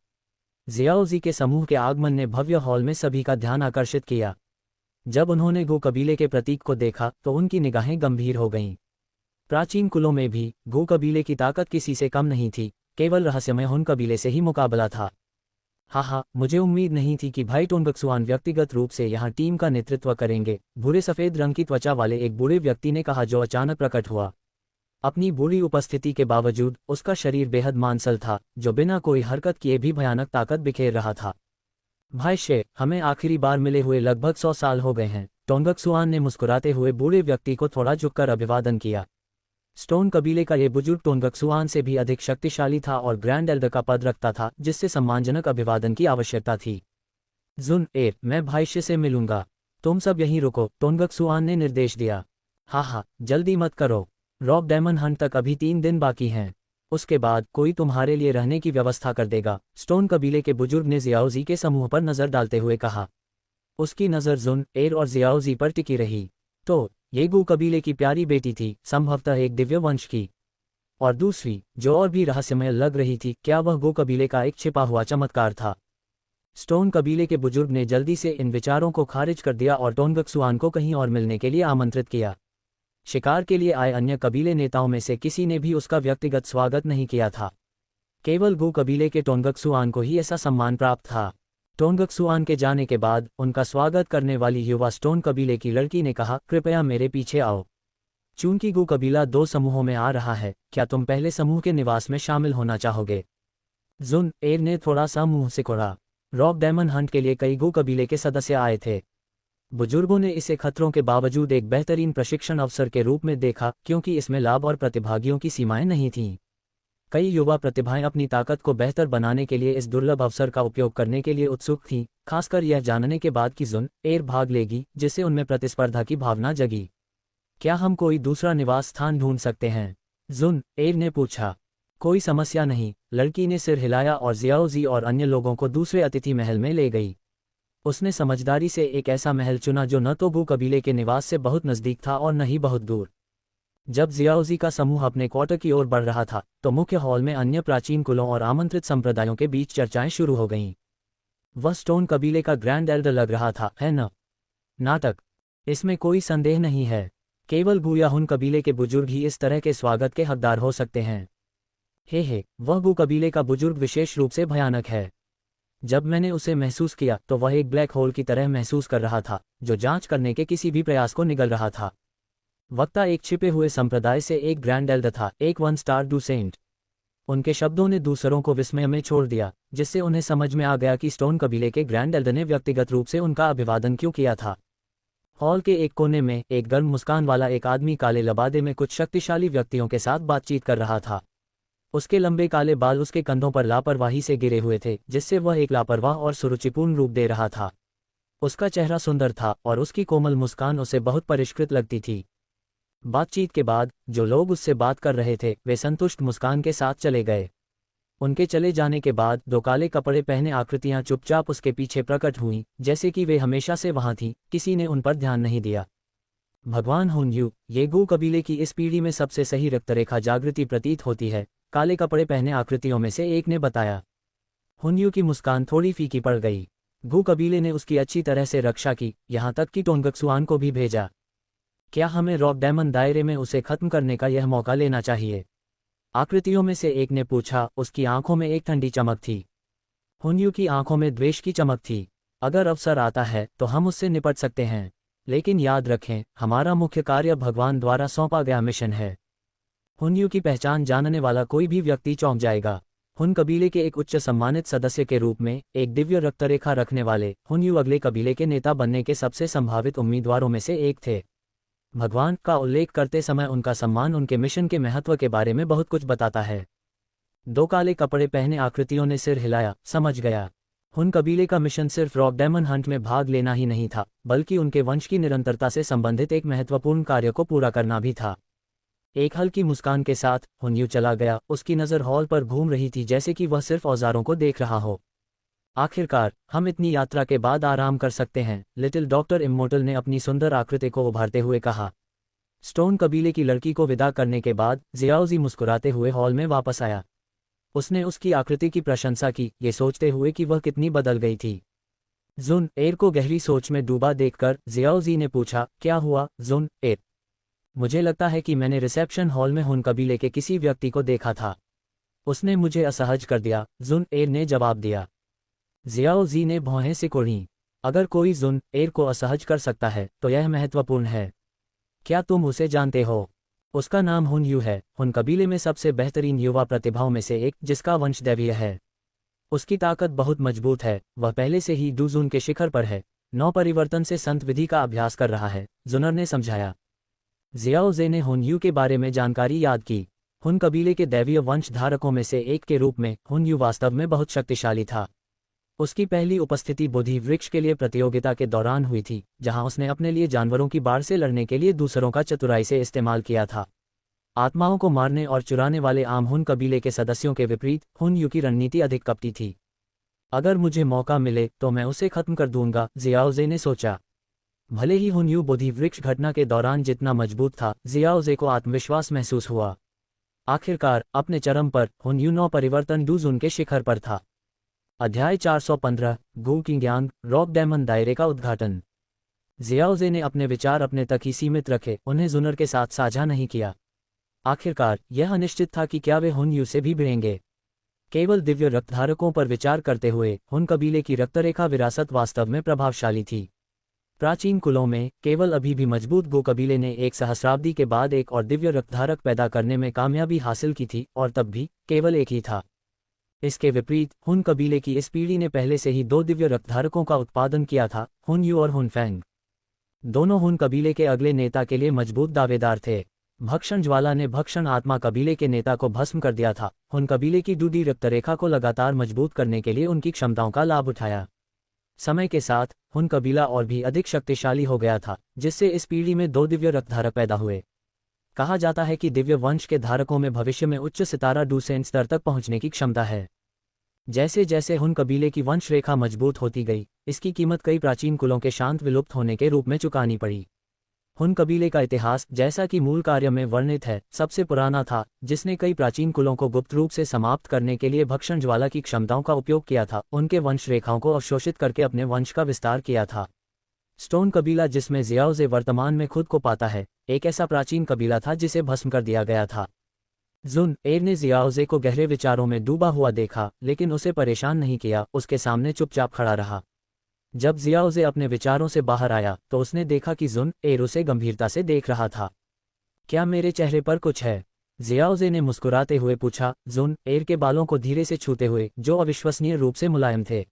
जियाओजी के समूह के आगमन ने भव्य हॉल में सभी का ध्यान आकर्षित किया। जब उन्होंने गो कबीले के प्रतीक को देखा तो उनकी निगाहें गंभीर हो गईं। प्राचीन कुलों में भी गो कबीले की ताकत किसी से कम नहीं थी, केवल रहस्यमय हुन कबीले से ही मुकाबला था। हाँ, मुझे उम्मीद नहीं थी कि भाई टोंगक्सुआन व्यक्तिगत रूप से यहाँ टीम का नेतृत्व करेंगे, भूरे सफेद रंग की त्वचा वाले एक बूढ़े व्यक्ति ने कहा, जो अचानक प्रकट हुआ। अपनी बूढ़ी उपस्थिति के बावजूद उसका शरीर बेहद मांसल था, जो बिना कोई हरकत किए भी भयानक ताकत बिखेर रहा था। भाई, हमें आखिरी बार मिले हुए लगभग 100 साल हो गए हैं। टोंगक्सुआन ने मुस्कुराते हुए बूढ़े व्यक्ति को थोड़ा झुककर अभिवादन किया। स्टोन कबीले का ये बुजुर्ग टोंगक्सुआन से भी अधिक शक्तिशाली था और ग्रैंड एल्डर का पद रखता था, जिससे सम्मानजनक अभिवादन की आवश्यकता थी। जुन एर, मैं भाईशे से मिलूंगा। तुम सब यहीं रुको, टोंगक्सुआन ने निर्देश दिया। हाँ, जल्दी मत करो। रॉक डायमंड हंट तक अभी 3 दिन बाकी हैं। उसके बाद कोई तुम्हारे लिए रहने की व्यवस्था कर देगा, स्टोन कबीले के बुजुर्ग ने जियाओजी के समूह पर नजर डालते हुए कहा। उसकी नज़र जुन एर और जियाओजी पर टिकी रही। तो ये गो कबीले की प्यारी बेटी थी, संभवतः एक दिव्य वंश की। और दूसरी, जो और भी रहस्यमय लग रही थी, क्या वह गो कबीले का एक छिपा हुआ चमत्कार था? स्टोन कबीले के बुजुर्ग ने जल्दी से इन विचारों को खारिज कर दिया और टोंगक्सुआन को कहीं और मिलने के लिए आमंत्रित किया। शिकार के लिए आए अन्य कबीले नेताओं में से किसी ने भी उसका व्यक्तिगत स्वागत नहीं किया था। केवल गो कबीले के टोंगक्सुआन को ही ऐसा सम्मान प्राप्त था। टोंगक्सुआन के जाने के बाद उनका स्वागत करने वाली युवा स्टोन कबीले की लड़की ने कहा, कृपया मेरे पीछे आओ। चूंकि गो कबीला 2 समूहों में आ रहा है, क्या तुम पहले समूह के निवास में शामिल होना चाहोगे? जुन एर ने थोड़ा सा मुंह सिकोड़ा। रॉक डायमंड हंट के लिए कई गो कबीले के सदस्य आए थे। बुजुर्गों ने इसे खतरों के बावजूद एक बेहतरीन प्रशिक्षण अवसर के रूप में देखा, क्योंकि इसमें लाभ और प्रतिभागियों की सीमाएं नहीं थीं। कई युवा प्रतिभाएं अपनी ताकत को बेहतर बनाने के लिए इस दुर्लभ अवसर का उपयोग करने के लिए उत्सुक थीं, खासकर यह जानने के बाद कि जुन एर भाग लेगी, जिससे उनमें प्रतिस्पर्धा की भावना जगी। क्या हम कोई दूसरा निवास स्थान ढूंढ सकते हैं? जुन एर ने पूछा। कोई समस्या नहीं, लड़की ने सिर हिलाया और जियाओजी और अन्य लोगों को दूसरे अतिथि महल में ले गई। उसने समझदारी से एक ऐसा महल चुना जो न तो गू कबीले के निवास से बहुत नज़दीक था और न ही बहुत दूर। जब जियाओजी का समूह अपने क्वार्टर की ओर बढ़ रहा था तो मुख्य हॉल में अन्य प्राचीन कुलों और आमंत्रित संप्रदायों के बीच चर्चाएं शुरू हो गईं। वह स्टोन कबीले का ग्रैंड एल्डर लग रहा था, है न? नाटक, इसमें कोई संदेह नहीं है। केवल गू या हुन कबीले के बुजुर्ग ही इस तरह के स्वागत के हकदार हो सकते हैं। हे, वह गू कबीले का बुजुर्ग विशेष रूप से भयानक है। जब मैंने उसे महसूस किया तो वह एक ब्लैक होल की तरह महसूस कर रहा था जो जांच करने के किसी भी प्रयास को निगल रहा था। वक्ता एक छिपे हुए संप्रदाय से एक ग्रैंड एल्डर था, एक 1 स्टार डू सेंट। उनके शब्दों ने दूसरों को विस्मय में छोड़ दिया, जिससे उन्हें समझ में आ गया कि स्टोन कबीले के ग्रैंड एल्डर ने व्यक्तिगत रूप से उनका अभिवादन क्यों किया था। हॉल के एक कोने में एक गर्म मुस्कान वाला एक आदमी काले लबादे में कुछ शक्तिशाली व्यक्तियों के साथ बातचीत कर रहा था। उसके लंबे काले बाल उसके कंधों पर लापरवाही से गिरे हुए थे, जिससे वह एक लापरवाह और सुरुचिपूर्ण रूप दे रहा था। उसका चेहरा सुंदर था और उसकी कोमल मुस्कान उसे बहुत परिष्कृत लगती थी। बातचीत के बाद जो लोग उससे बात कर रहे थे वे संतुष्ट मुस्कान के साथ चले गए। उनके चले जाने के बाद 2 काले कपड़े पहने आकृतियां चुपचाप उसके पीछे प्रकट हुईं, जैसे कि वे हमेशा से वहां थीं, किसी ने उन पर ध्यान नहीं दिया। भगवान हुनयू, ये गू कबीले की इस पीढ़ी में सबसे सही रक्तरेखा जागृति प्रतीत होती है, काले कपड़े पहने आकृतियों में से एक ने बताया। हुनयू की मुस्कान थोड़ी फीकी पड़ गई। गू कबीले ने उसकी अच्छी तरह से रक्षा की, यहाँ तक कि टोंगक्सुआन को भी भेजा। क्या हमें रॉक डायमंड दायरे में उसे खत्म करने का यह मौका लेना चाहिए? आकृतियों में से एक ने पूछा। उसकी आंखों में एक ठंडी चमक थी। हुनयू की आंखों में द्वेष की चमक थी। अगर अवसर आता है तो हम उससे निपट सकते हैं, लेकिन याद रखें, हमारा मुख्य कार्य भगवान द्वारा सौंपा गया मिशन है। हुनयू की पहचान जानने वाला कोई भी व्यक्ति चौंक जाएगा। हुन कबीले के एक उच्च सम्मानित सदस्य के रूप में एक दिव्य रक्तरेखा रखने वाले हुनयू अगले कबीले के नेता बनने के सबसे संभावित उम्मीदवारों में से एक थे। भगवान का उल्लेख करते समय उनका सम्मान उनके मिशन के महत्व के बारे में बहुत कुछ बताता है। 2 काले कपड़े पहने आकृतियों ने सिर हिलाया, समझ गया। हुन कबीले का मिशन सिर्फ रॉक डायमंड हंट में भाग लेना ही नहीं था, बल्कि उनके वंश की निरंतरता से संबंधित एक महत्वपूर्ण कार्य को पूरा करना भी था। एक हल्की मुस्कान के साथ हुनयू चला गया। उसकी नज़र हॉल पर घूम रही थी, जैसे कि वह सिर्फ औजारों को देख रहा हो। आखिरकार हम इतनी यात्रा के बाद आराम कर सकते हैं, लिटिल डॉक्टर इम्मोर्टल ने अपनी सुंदर आकृति को उभारते हुए कहा। स्टोन कबीले की लड़की को विदा करने के बाद जियाओजी मुस्कुराते हुए हॉल में वापस आया। उसने उसकी आकृति की प्रशंसा की, ये सोचते हुए कि वह कितनी बदल गई थी। जुन एर को गहरी सोच में डूबा देखकर जियाओजी ने पूछा, क्या हुआ जुन एर? मुझे लगता है कि मैंने रिसेप्शन हॉल में हुन कबीले के किसी व्यक्ति को देखा था। उसने मुझे असहज कर दिया, जुन एर ने जवाब दिया। जियाओजी ने भौहें सिकोड़ी। अगर कोई जुन एर को असहज कर सकता है तो यह महत्वपूर्ण है। क्या तुम उसे जानते हो? उसका नाम हुनयू है, हुन कबीले में सबसे बेहतरीन युवा प्रतिभाओं में से एक, जिसका वंश दैवीय है। उसकी ताकत बहुत मजबूत है। वह पहले से ही डूजून के शिखर पर है, 9 परिवर्तन से संत विधि का अभ्यास कर रहा है, जुनर ने समझाया। जियाओजे ने हुनयू के बारे में जानकारी याद की। हुन कबीले के दैवीय वंश धारकों में से एक के रूप में हुनयू वास्तव में बहुत शक्तिशाली था। उसकी पहली उपस्थिति बोधि वृक्ष के लिए प्रतियोगिता के दौरान हुई थी, जहां उसने अपने लिए जानवरों की बाढ़ से लड़ने के लिए दूसरों का चतुराई से इस्तेमाल किया था। आत्माओं को मारने और चुराने वाले आम हुन कबीले के सदस्यों के विपरीत हुनयू की रणनीति अधिक कपटी थी। अगर मुझे मौका मिले तो मैं उसे खत्म कर दूंगा, जियाओजे ने सोचा। भले ही हुनयू बोधि वृक्ष घटना के दौरान जितना मजबूत था, जियाओजे को आत्मविश्वास महसूस हुआ। आखिरकार अपने चरम पर हुनयू 9 परिवर्तन डूजून के शिखर पर था। अध्याय 415 गू की ज्ञान, रॉक डायमंड दायरे का उद्घाटन। जियाओजे ने अपने विचार अपने तक ही सीमित रखे, उन्हें जुनर के साथ साझा नहीं किया। आखिरकार यह अनिश्चित था कि क्या वे हुनयू से भी भिड़ेंगे। केवल दिव्य रक्तधारकों पर विचार करते हुए हुन कबीले की रक्तरेखा विरासत वास्तव में प्रभावशाली थी। प्राचीन कुलों में केवल अभी भी मजबूत गो कबीले ने 1 सहस्राब्दी के बाद एक और दिव्य रक्तधारक पैदा करने में कामयाबी हासिल की थी, और तब भी केवल एक ही था। इसके विपरीत हुन कबीले की इस पीढ़ी ने पहले से ही 2 दिव्य रक्तधारकों का उत्पादन किया था, हुनयू और हुनफेंग। दोनों हुन कबीले के अगले नेता के लिए मजबूत दावेदार थे। भक्षण ज्वाला ने भक्षण आत्मा कबीले के नेता को भस्म कर दिया था। हुन कबीले की डूडी रक्तरेखा को लगातार मजबूत करने के लिए उनकी क्षमताओं का लाभ उठाया। समय के साथ हुन कबीला और भी अधिक शक्तिशाली हो गया था, जिससे इस पीढ़ी में 2 दिव्य रक्तधारक पैदा हुए। कहा जाता है कि दिव्य वंश के धारकों में भविष्य में उच्च सितारा डूसेंट स्तर तक पहुंचने की क्षमता है। जैसे जैसे हुन कबीले की वंश रेखा मजबूत होती गई, इसकी कीमत कई प्राचीन कुलों के शांत विलुप्त होने के रूप में चुकानी पड़ी। हुन कबीले का इतिहास, जैसा कि मूल कार्य में वर्णित है, सबसे पुराना था, जिसने कई प्राचीन कुलों को गुप्त रूप से समाप्त करने के लिए भक्षण ज्वाला की क्षमताओं का उपयोग किया था, उनके वंश रेखाओं को अवशोषित करके अपने वंश का विस्तार किया था। स्टोन कबीला, जिसमें जियाओजे वर्तमान में खुद को पाता है, एक ऐसा प्राचीन कबीला था जिसे भस्म कर दिया गया था। जुन एर ने जियाओजे को गहरे विचारों में डूबा हुआ देखा, लेकिन उसे परेशान नहीं किया, उसके सामने चुपचाप खड़ा रहा। जब जियाओजे अपने विचारों से बाहर आया तो उसने देखा कि जुन एर उसे गंभीरता से देख रहा था। क्या मेरे चेहरे पर कुछ है? जियाओजे ने मुस्कुराते हुए पूछा, जुन एर के बालों को धीरे से छूते हुए, जो अविश्वसनीय रूप से मुलायम थे।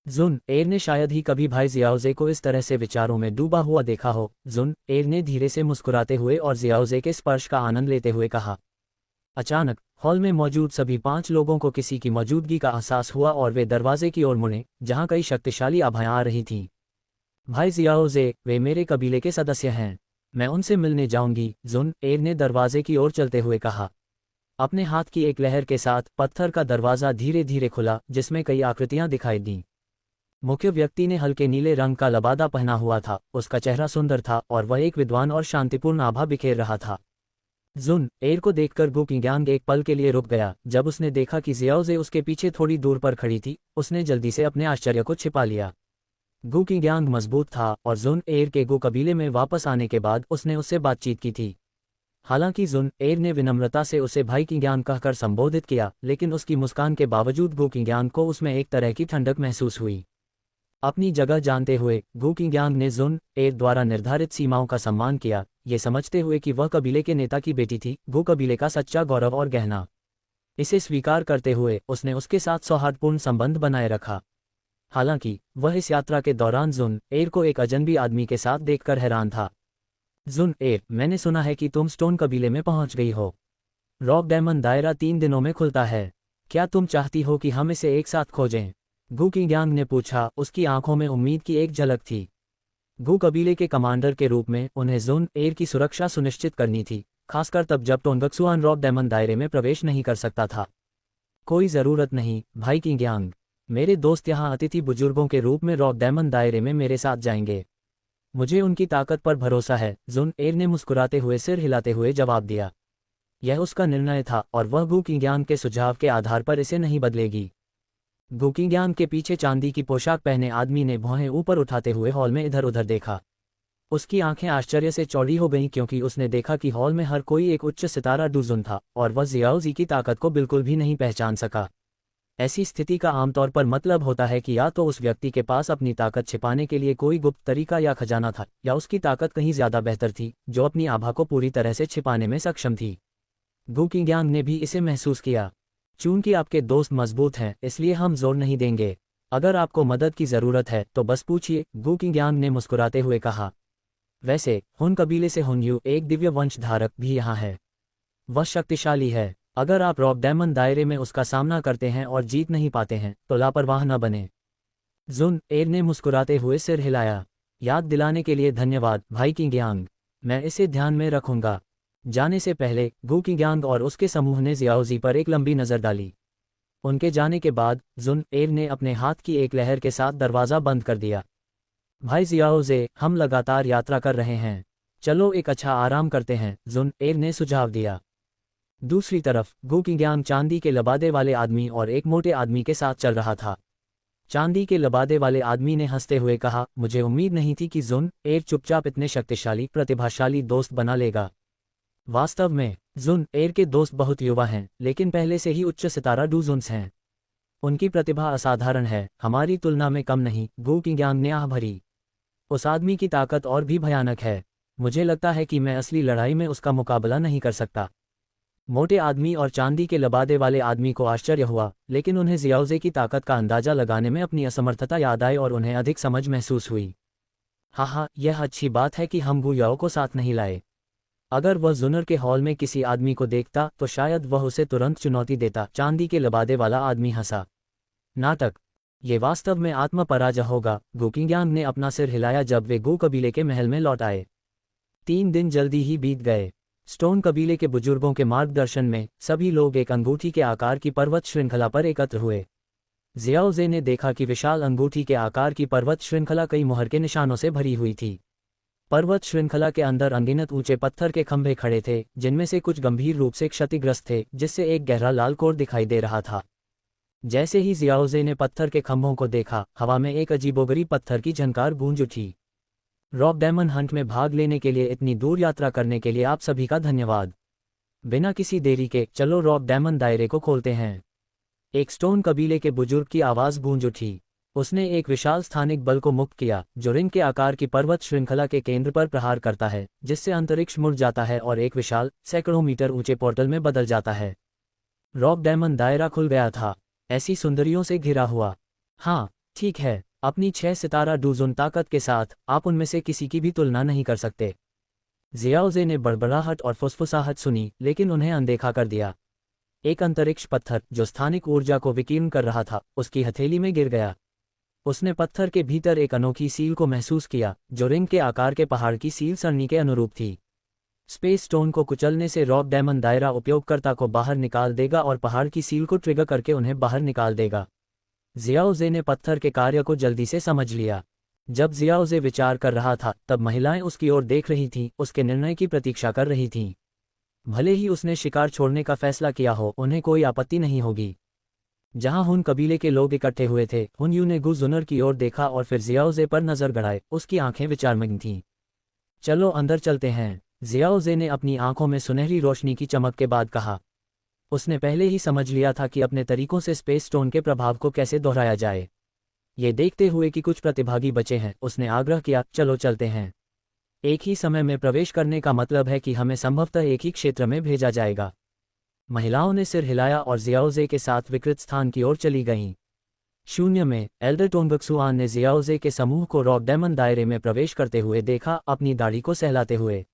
जुन एर ने शायद ही कभी भाई जियाओजे को इस तरह से विचारों में डूबा हुआ देखा हो। जुन एर ने धीरे से मुस्कुराते हुए और जियाओजे के स्पर्श का आनंद लेते हुए कहा। अचानक हॉल में मौजूद सभी 5 लोगों को किसी की मौजूदगी का एहसास हुआ और वे दरवाजे की ओर मुड़े, जहां कई शक्तिशाली आभाएं आ रही थीं। भाई जियाओजे, वे मेरे कबीले के सदस्य हैं, मैं उनसे मिलने जाऊंगी, जुन एर ने दरवाजे की ओर चलते हुए कहा। अपने हाथ की एक लहर के साथ पत्थर का दरवाजा धीरे धीरे खुला, जिसमें कई आकृतियां दिखाई दीं। मुख्य व्यक्ति ने हल्के नीले रंग का लबादा पहना हुआ था, उसका चेहरा सुंदर था और वह एक विद्वान और शांतिपूर्ण आभा बिखेर रहा था। जुन एर को देखकर गु किंग्यांग एक पल के लिए रुक गया। जब उसने देखा कि जियाओजे उसके पीछे थोड़ी दूर पर खड़ी थी, उसने जल्दी से अपने आश्चर्य को छिपा लिया। गु किंग्यांग मजबूत था और जुन एर के गु कबीले में वापस आने के बाद उसने उससे बातचीत की थी। हालांकि जुन एर ने विनम्रता से उसे भाई किंग्यांग कहकर संबोधित किया, लेकिन उसकी मुस्कान के बावजूद गु किंग्यांग को उसमें एक तरह की ठंडक महसूस हुई। अपनी जगह जानते हुए गु किंग्यांग ने जुन एर द्वारा निर्धारित सीमाओं का सम्मान किया, ये समझते हुए कि वह कबीले के नेता की बेटी थी, गु कबीले का सच्चा गौरव और गहना। इसे स्वीकार करते हुए उसने उसके साथ सौहार्दपूर्ण संबंध बनाए रखा। हालांकि वह इस यात्रा के दौरान जुन एर को एक अजनबी आदमी के साथ देखकर हैरान था। जुन एर, मैंने सुना है कि तुम स्टोन कबीले में पहुंच गई हो। रॉक डायमंड दायरा 3 दिनों में खुलता है, क्या तुम चाहती हो कि हम इसे एक साथ खोजें? गु किंग्यांग ने पूछा, उसकी आंखों में उम्मीद की एक झलक थी। गु कबीले के कमांडर के रूप में उन्हें जुन एर की सुरक्षा सुनिश्चित करनी थी, खासकर तब जब टोनगक्सुआन रॉक डायमंड दायरे में प्रवेश नहीं कर सकता था। कोई ज़रूरत नहीं, भाई किंग्यांग, मेरे दोस्त यहाँ अतिथि बुजुर्गों के रूप में रॉक डायमंड दायरे में मेरे साथ जाएंगे। मुझे उनकी ताकत पर भरोसा है, जुन एर ने मुस्कुराते हुए सिर हिलाते हुए जवाब दिया। यह उसका निर्णय था और वह गु किंग्यांग के सुझाव के आधार पर इसे नहीं बदलेगी। गु किंग्यांग के पीछे चांदी की पोशाक पहने आदमी ने भौहें ऊपर उठाते हुए हॉल में इधर उधर देखा। उसकी आंखें आश्चर्य से चौड़ी हो गईं, क्योंकि उसने देखा कि हॉल में हर कोई एक उच्च सितारा डूजुन था और वह जियाओजी की ताकत को बिल्कुल भी नहीं पहचान सका। ऐसी स्थिति का आमतौर पर मतलब होता है कि या तो उस व्यक्ति के पास अपनी ताकत छिपाने के लिए कोई गुप्त तरीका या खजाना था, या उसकी ताकत कहीं ज्यादा बेहतर थी, जो अपनी आभा को पूरी तरह से छिपाने में सक्षम थी। गु किंग्यांग ने भी इसे महसूस किया। चूंकि आपके दोस्त मजबूत हैं, इसलिए हम जोर नहीं देंगे। अगर आपको मदद की जरूरत है तो बस पूछिए, गु किंग्यांग ने मुस्कुराते हुए कहा। वैसे हुन कबीले से हुनयू, एक दिव्य वंश धारक, भी यहाँ है। वह शक्तिशाली है। अगर आप रॉक डायमंड दायरे में उसका सामना करते हैं और जीत नहीं पाते हैं तो लापरवाह न बने। जुन एर ने मुस्कुराते हुए सिर हिलाया। याद दिलाने के लिए धन्यवाद भाई किंग्यांग, मैं इसे ध्यान में रखूंगा। जाने से पहले गु किंग्यांग और उसके समूह ने जियाओजी पर एक लंबी नज़र डाली। उनके जाने के बाद जुन एर ने अपने हाथ की एक लहर के साथ दरवाज़ा बंद कर दिया। भाई जियाओजे, हम लगातार यात्रा कर रहे हैं, चलो एक अच्छा आराम करते हैं, जुन एर ने सुझाव दिया। दूसरी तरफ गु किंग्यांग चांदी के लबादे वाले आदमी और एक मोटे आदमी के साथ चल रहा था। चांदी के लबादे वाले आदमी ने हंसते हुए कहा, मुझे उम्मीद नहीं थी कि जुन एर चुपचाप इतने शक्तिशाली प्रतिभाशाली दोस्त बना लेगा। वास्तव में जुन एर के दोस्त बहुत युवा हैं, लेकिन पहले से ही उच्च सितारा डूजुन्स हैं। उनकी प्रतिभा असाधारण है, हमारी तुलना में कम नहीं, गु किंग्यांग ने आह भरी। उस आदमी की ताकत और भी भयानक है, मुझे लगता है कि मैं असली लड़ाई में उसका मुकाबला नहीं कर सकता। मोटे आदमी और चांदी के लबादे वाले आदमी को आश्चर्य हुआ, लेकिन उन्हें जियाओजे की ताकत का अंदाजा लगाने में अपनी असमर्थता याद आई और उन्हें अधिक समझ महसूस हुई। हाँ, यह अच्छी बात है कि हम गु याओ को साथ नहीं लाए। अगर वह जुनर के हॉल में किसी आदमी को देखता तो शायद वह उसे तुरंत चुनौती देता। चांदी के लबादे वाला आदमी हंसा। नाटक, ये वास्तव में आत्म पराजय होगा। गु किंग्यांग ने अपना सिर हिलाया जब वे गु कबीले के महल में लौट आए। 3 दिन जल्दी ही बीत गए। स्टोन कबीले के बुजुर्गों के मार्गदर्शन में सभी लोग एक अंगूठी के आकार की पर्वत श्रृंखला पर एकत्र हुए। जियाओजे ने देखा कि विशाल अंगूठी के आकार की पर्वत श्रृंखला कई मुहर के निशानों से भरी हुई थी। पर्वत श्रृंखला के अंदर अनगिनत ऊंचे पत्थर के खंभे खड़े थे, जिनमें से कुछ गंभीर रूप से क्षतिग्रस्त थे, जिससे एक गहरा लाल कोर दिखाई दे रहा था। जैसे ही जियाओजे ने पत्थर के खंभों को देखा, हवा में एक अजीबोगरीब पत्थर की झनकार गूंज उठी। रॉक डायमंड हंट में भाग लेने के लिए इतनी दूर यात्रा करने के लिए आप सभी का धन्यवाद। बिना किसी देरी के चलो रॉक डायमंड दायरे को खोलते हैं। एक स्टोन कबीले के बुजुर्ग की आवाज गूंज उठी। उसने एक विशाल स्थानिक बल को मुक्त किया, जो रिंग के आकार की पर्वत श्रृंखला के केंद्र पर प्रहार करता है, जिससे अंतरिक्ष मुड़ जाता है और एक विशाल सैकड़ों मीटर ऊंचे पोर्टल में बदल जाता है। रॉक डायमंड दायरा खुल गया था, ऐसी सुंदरियों से घिरा हुआ। हाँ ठीक है, अपनी 6 सितारा डूजोन ताकत के साथ आप उनमें से किसी की भी तुलना नहीं कर सकते। जियाओजे ने बड़बड़ाहट और फुसफुसाहट सुनी, लेकिन उन्हें अनदेखा कर दिया। एक अंतरिक्ष पत्थर जो स्थानिक ऊर्जा को विकीर्ण कर रहा था, उसकी हथेली में गिर गया। उसने पत्थर के भीतर एक अनोखी सील को महसूस किया, जो रिंग के आकार के पहाड़ की सील सरणी के अनुरूप थी। स्पेस स्टोन को कुचलने से रॉक डायमंड दायरा उपयोगकर्ता को बाहर निकाल देगा और पहाड़ की सील को ट्रिगर करके उन्हें बाहर निकाल देगा। जियाओजे ने पत्थर के कार्य को जल्दी से समझ लिया। जब जियाओजे विचार कर रहा था, तब महिलाएं उसकी ओर देख रही थीं, उसके निर्णय की प्रतीक्षा कर रही थीं। भले ही उसने शिकार छोड़ने का फैसला किया हो, उन्हें कोई आपत्ति नहीं होगी। जहां हुन कबीले के लोग इकट्ठे हुए थे, हुन यू ने गुजुनर की ओर देखा और फिर जियाओजे पर नजर गड़ाए। उसकी आंखें विचारमग्न थीं। चलो अंदर चलते हैं, जियाओजे ने अपनी आंखों में सुनहरी रोशनी की चमक के बाद कहा। उसने पहले ही समझ लिया था कि अपने तरीकों से स्पेस स्टोन के प्रभाव को कैसे दोहराया जाए। ये देखते हुए कि कुछ प्रतिभागी बचे हैं, उसने आग्रह किया, चलो चलते हैं। एक ही समय में प्रवेश करने का मतलब है कि हमें संभवतः एक ही क्षेत्र में भेजा जाएगा। महिलाओं ने सिर हिलाया और जियाओजे के साथ विकृत स्थान की ओर चली गईं। शून्य में एल्डर टोंगक्सुआन ने जियाओजे के समूह को रॉक डायमंड दायरे में प्रवेश करते हुए देखा, अपनी दाढ़ी को सहलाते हुए।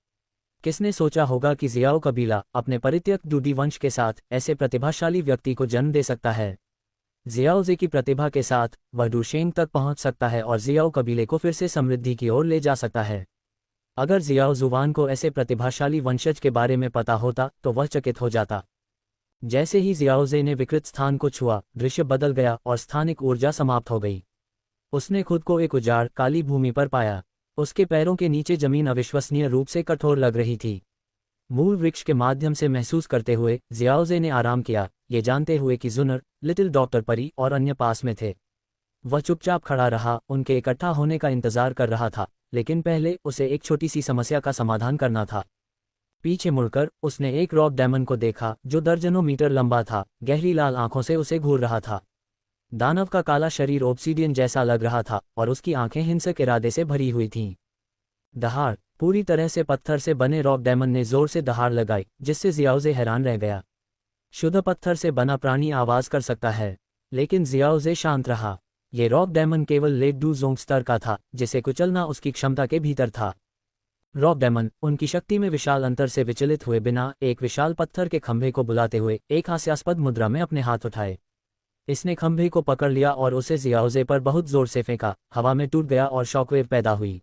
किसने सोचा होगा कि जियाओ कबीला अपने परित्यक्त डूडी वंश के साथ ऐसे प्रतिभाशाली व्यक्ति को जन्म दे सकता है। जियाओजे की प्रतिभा के साथ वह डूशेंग तक पहुंच सकता है और जियाओ कबीले को फिर से समृद्धि की ओर ले जा सकता है। अगर जियाओ जुवान को ऐसे प्रतिभाशाली वंशज के बारे में पता होता तो वह चकित हो जाता। जैसे ही जियाओजे ने विकृत स्थान को छुआ, दृश्य बदल गया और स्थानिक ऊर्जा समाप्त हो गई। उसने खुद को एक उजाड़ काली भूमि पर पाया। उसके पैरों के नीचे जमीन अविश्वसनीय रूप से कठोर लग रही थी। मूल वृक्ष के माध्यम से महसूस करते हुए जियाओजे ने आराम किया, ये जानते हुए कि जुनर, लिटिल डॉक्टर परी और अन्य पास में थे। वह चुपचाप खड़ा रहा, उनके इकट्ठा होने का इंतजार कर रहा था, लेकिन पहले उसे एक छोटी सी समस्या का समाधान करना था। पीछे मुड़कर उसने एक रॉक डायमंड को देखा, जो दर्जनों मीटर लंबा था, गहरी लाल आंखों से उसे घूर रहा था। दानव का काला शरीर ऑब्सीडियन जैसा लग रहा था और उसकी आंखें हिंसक इरादे से भरी हुई थीं। दहाड़, पूरी तरह से पत्थर से बने रॉक डायमंड ने जोर से दहाड़ लगाई, जिससे जियाओजे हैरान रह गया। शुद्ध पत्थर से बना प्राणी आवाज कर सकता है, लेकिन जियाओजे शांत रहा। ये रॉक डायमंड केवल लेड डू जोंग स्तर का था, जिसे कुचलना उसकी क्षमता के भीतर था। रॉक डायमंड उनकी शक्ति में विशाल अंतर से विचलित हुए बिना एक विशाल पत्थर के खंभे को बुलाते हुए एक हास्यास्पद मुद्रा में अपने हाथ उठाए। इसने खंभे को पकड़ लिया और उसे जियाओजे पर बहुत जोर से फेंका। हवा में टूट गया और शॉकवेव पैदा हुई।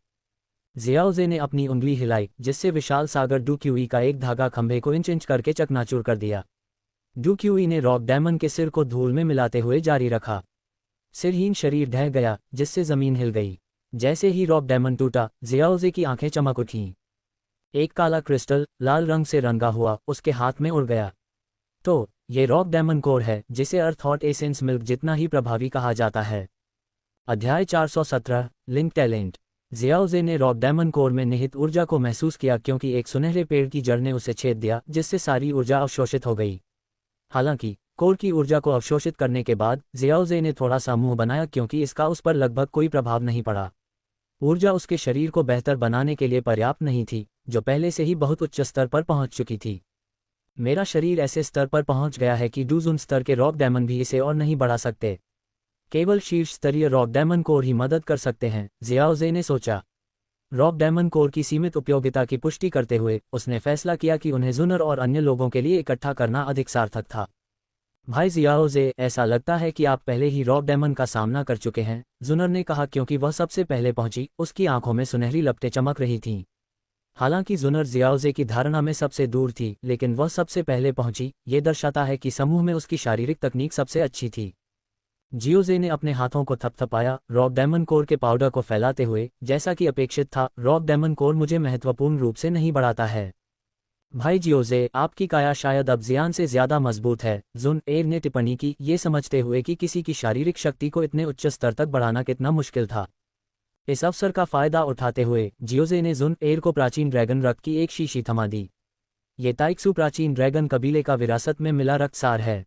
जियाओजे ने अपनी उंगली हिलाई, जिससे विशाल सागर डूक्यूई का एक धागा खंभे को इंच इंच करके चकनाचूर कर दिया। डूक्यूई ने रॉक डायमंड के सिर को धूल में मिलाते हुए जारी रखा। सिरहीन शरीर ढह गया, जिससे जमीन हिल गई। जैसे ही रॉक डायमंड टूटा, जियाओजे की आंखें चमक उठीं। एक काला क्रिस्टल लाल रंग से रंगा हुआ उसके हाथ में उड़ गया। तो ये रॉक डायमंड कोर है, जिसे अर्थ हॉट एसेंस मिल्क जितना ही प्रभावी कहा जाता है। अध्याय 417 लिंक टैलेंट। जियाओजे ने रॉक डायमंड कोर में निहित ऊर्जा को महसूस किया, क्योंकि एक सुनहरे पेड़ की जड़ ने उसे छेद दिया, जिससे सारी ऊर्जा अवशोषित हो गई। हालांकि कोर की ऊर्जा को अवशोषित करने के बाद जियाओजे ने थोड़ा सा मुंह बनाया, क्योंकि इसका उस पर लगभग कोई प्रभाव नहीं पड़ा। ऊर्जा उसके शरीर को बेहतर बनाने के लिए पर्याप्त नहीं थी, जो पहले से ही बहुत उच्च स्तर पर पहुंच चुकी थी। मेरा शरीर ऐसे स्तर पर पहुंच गया है कि डूजुन स्तर के रॉक डायमंड भी इसे और नहीं बढ़ा सकते। केवल शीर्ष स्तरीय रॉक डायमंड कोर ही मदद कर सकते हैं, जियाओजे ने सोचा। रॉक डायमंड कोर की सीमित उपयोगिता की पुष्टि करते हुए उसने फैसला किया कि उन्हें जुनर और अन्य लोगों के लिए इकट्ठा करना अधिक सार्थक था। भाई जियाओजे, ऐसा लगता है कि आप पहले ही रॉक डायमंड का सामना कर चुके हैं, जुनर ने कहा, क्योंकि वह सबसे पहले पहुंची। उसकी आंखों में सुनहरी लपटें चमक रही थीं। हालांकि जुनर जियाओजे की धारणा में सबसे दूर थी, लेकिन वह सबसे पहले पहुंची। ये दर्शाता है कि समूह में उसकी शारीरिक तकनीक सबसे अच्छी थी। जियोजे ने अपने हाथों को थपथपाया, रॉक डायमंड कोर के पाउडर को फैलाते हुए। जैसा कि अपेक्षित था, रॉक डायमंड कोर मुझे महत्वपूर्ण रूप से नहीं बढ़ाता है। भाई जियोजे, आपकी काया शायद अब जियान से ज्यादा मजबूत है, जुन एर ने टिप्पणी की, ये समझते हुए कि किसी की शारीरिक शक्ति को इतने उच्च स्तर तक बढ़ाना कितना मुश्किल था। इस अवसर का फायदा उठाते हुए जियोजे ने जुन एर को प्राचीन ड्रैगन रक्त की एक शीशी थमा दी। ये ताइक्सू प्राचीन ड्रैगन कबीले का विरासत में मिला रक्तसार है।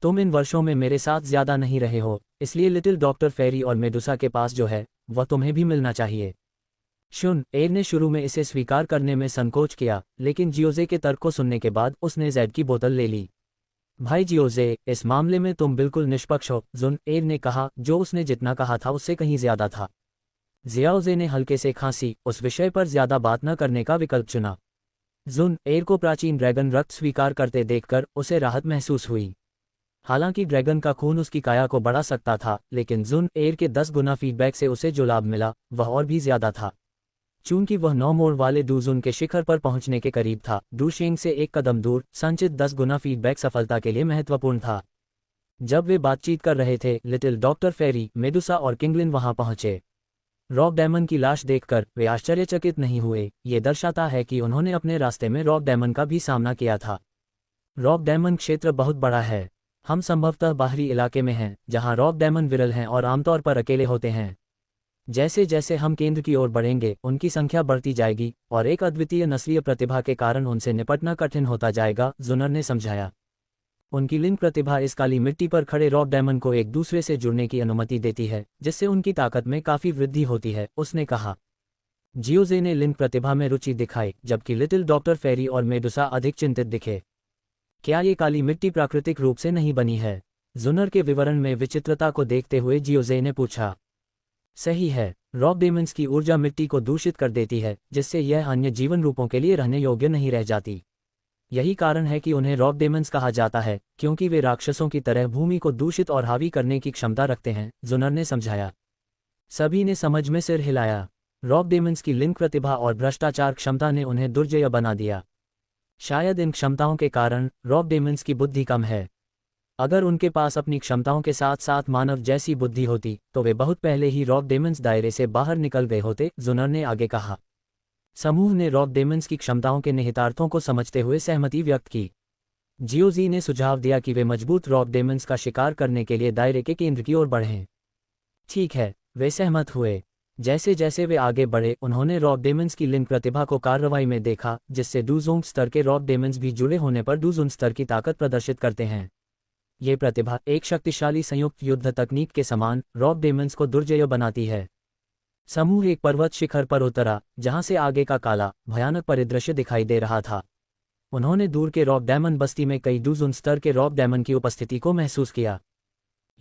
तुम इन वर्षों में मेरे साथ ज्यादा नहीं रहे हो, इसलिए लिटिल डॉक्टर फेरी और मेडुसा के पास जो है वह तुम्हें भी मिलना चाहिए। शुन एर ने शुरू में इसे स्वीकार करने में संकोच किया, लेकिन जियोजे के तर्क को सुनने के बाद उसने जेड की बोतल ले ली। भाई जियोजे, इस मामले में तुम बिल्कुल निष्पक्ष हो, जुन एर ने कहा, जो उसने जितना कहा था उससे कहीं ज्यादा था। जियाओजे ने हल्के से खांसी, उस विषय पर ज्यादा बात न करने का विकल्प चुना। जुन एर को प्राचीन ड्रैगन रक्त स्वीकार करते देखकर उसे राहत महसूस हुई। हालांकि ड्रैगन का खून उसकी काया को बढ़ा सकता था, लेकिन जुन एर के 10 गुना फीडबैक से उसे जो लाभ मिला वह और भी ज्यादा था। चूंकि वह 9 मोड़ वाले डूजुन के शिखर पर पहुंचने के करीब था, डूशेंग से एक कदम दूर संचित 10 गुना फीडबैक सफलता के लिए महत्वपूर्ण था। जब वे बातचीत कर रहे थे, लिटिल डॉक्टर फेरी, मेडुसा और किंगलिन वहां पहुंचे। रॉक डायमंड की लाश देखकर वे आश्चर्यचकित नहीं हुए। ये दर्शाता है कि उन्होंने अपने रास्ते में रॉक डायमंड का भी सामना किया था। रॉक डायमंड क्षेत्र बहुत बड़ा है। हम संभवतः बाहरी इलाके में हैं, जहां रॉक डायमंड विरल हैं और आमतौर पर अकेले होते हैं। जैसे जैसे हम केंद्र की ओर बढ़ेंगे, उनकी संख्या बढ़ती जाएगी और एक अद्वितीय नस्लीय प्रतिभा के कारण उनसे निपटना कठिन होता जाएगा, जुनर ने समझाया। उनकी लिंक प्रतिभा इस काली मिट्टी पर खड़े रॉक डायमंड को एक दूसरे से जुड़ने की अनुमति देती है, जिससे उनकी ताकत में काफी वृद्धि होती है, उसने कहा। जियोजे ने लिंक प्रतिभा में रुचि दिखाई, जबकि लिटिल डॉक्टर फेरी और मेडुसा अधिक चिंतित दिखे। क्या ये काली मिट्टी प्राकृतिक रूप से नहीं बनी है? जुनर के विवरण में विचित्रता को देखते हुए जियोजे ने पूछा। सही है, रॉक डेमन्स की ऊर्जा मिट्टी को दूषित कर देती है, जिससे यह अन्य जीवन रूपों के लिए रहने योग्य नहीं रह जाती। यही कारण है कि उन्हें रॉक डेमन्स कहा जाता है, क्योंकि वे राक्षसों की तरह भूमि को दूषित और हावी करने की क्षमता रखते हैं, जुनर ने समझाया। सभी ने समझ में सिर हिलाया। रॉक डेमन्स की लिंक प्रतिभा और भ्रष्टाचार क्षमता ने उन्हें दुर्जय बना दिया। शायद इन क्षमताओं के कारण रॉक डेमन्स की बुद्धि कम है। अगर उनके पास अपनी क्षमताओं के साथ साथ मानव जैसी बुद्धि होती, तो वे बहुत पहले ही रॉक डेमन्स दायरे से बाहर निकल गए होते, जुनर ने आगे कहा। समूह ने रॉक डेमन्स की क्षमताओं के निहितार्थों को समझते हुए सहमति व्यक्त की। जियोजी ने सुझाव दिया कि वे मजबूत रॉक डेमन्स का शिकार करने के लिए दायरे के केंद्र की ओर बढ़ें। ठीक है, वे सहमत हुए। जैसे जैसे वे आगे बढ़े, उन्होंने रॉक डेमन्स की लिंक प्रतिभा को कार्रवाई में देखा, जिससे डूजोंग स्तर के रॉक डेमन्स भी जुड़े होने पर डूजुन स्तर की ताकत प्रदर्शित करते हैं। ये प्रतिभा एक शक्तिशाली संयुक्त युद्ध तकनीक के समान रॉक डेमन्स को दुर्जय बनाती है। समूह एक पर्वत शिखर पर उतरा, जहां से आगे का काला, भयानक परिदृश्य दिखाई दे रहा था। उन्होंने दूर के रॉक डायमंड बस्ती में कई डूजुन स्तर के रॉक डायमंड की उपस्थिति को महसूस किया।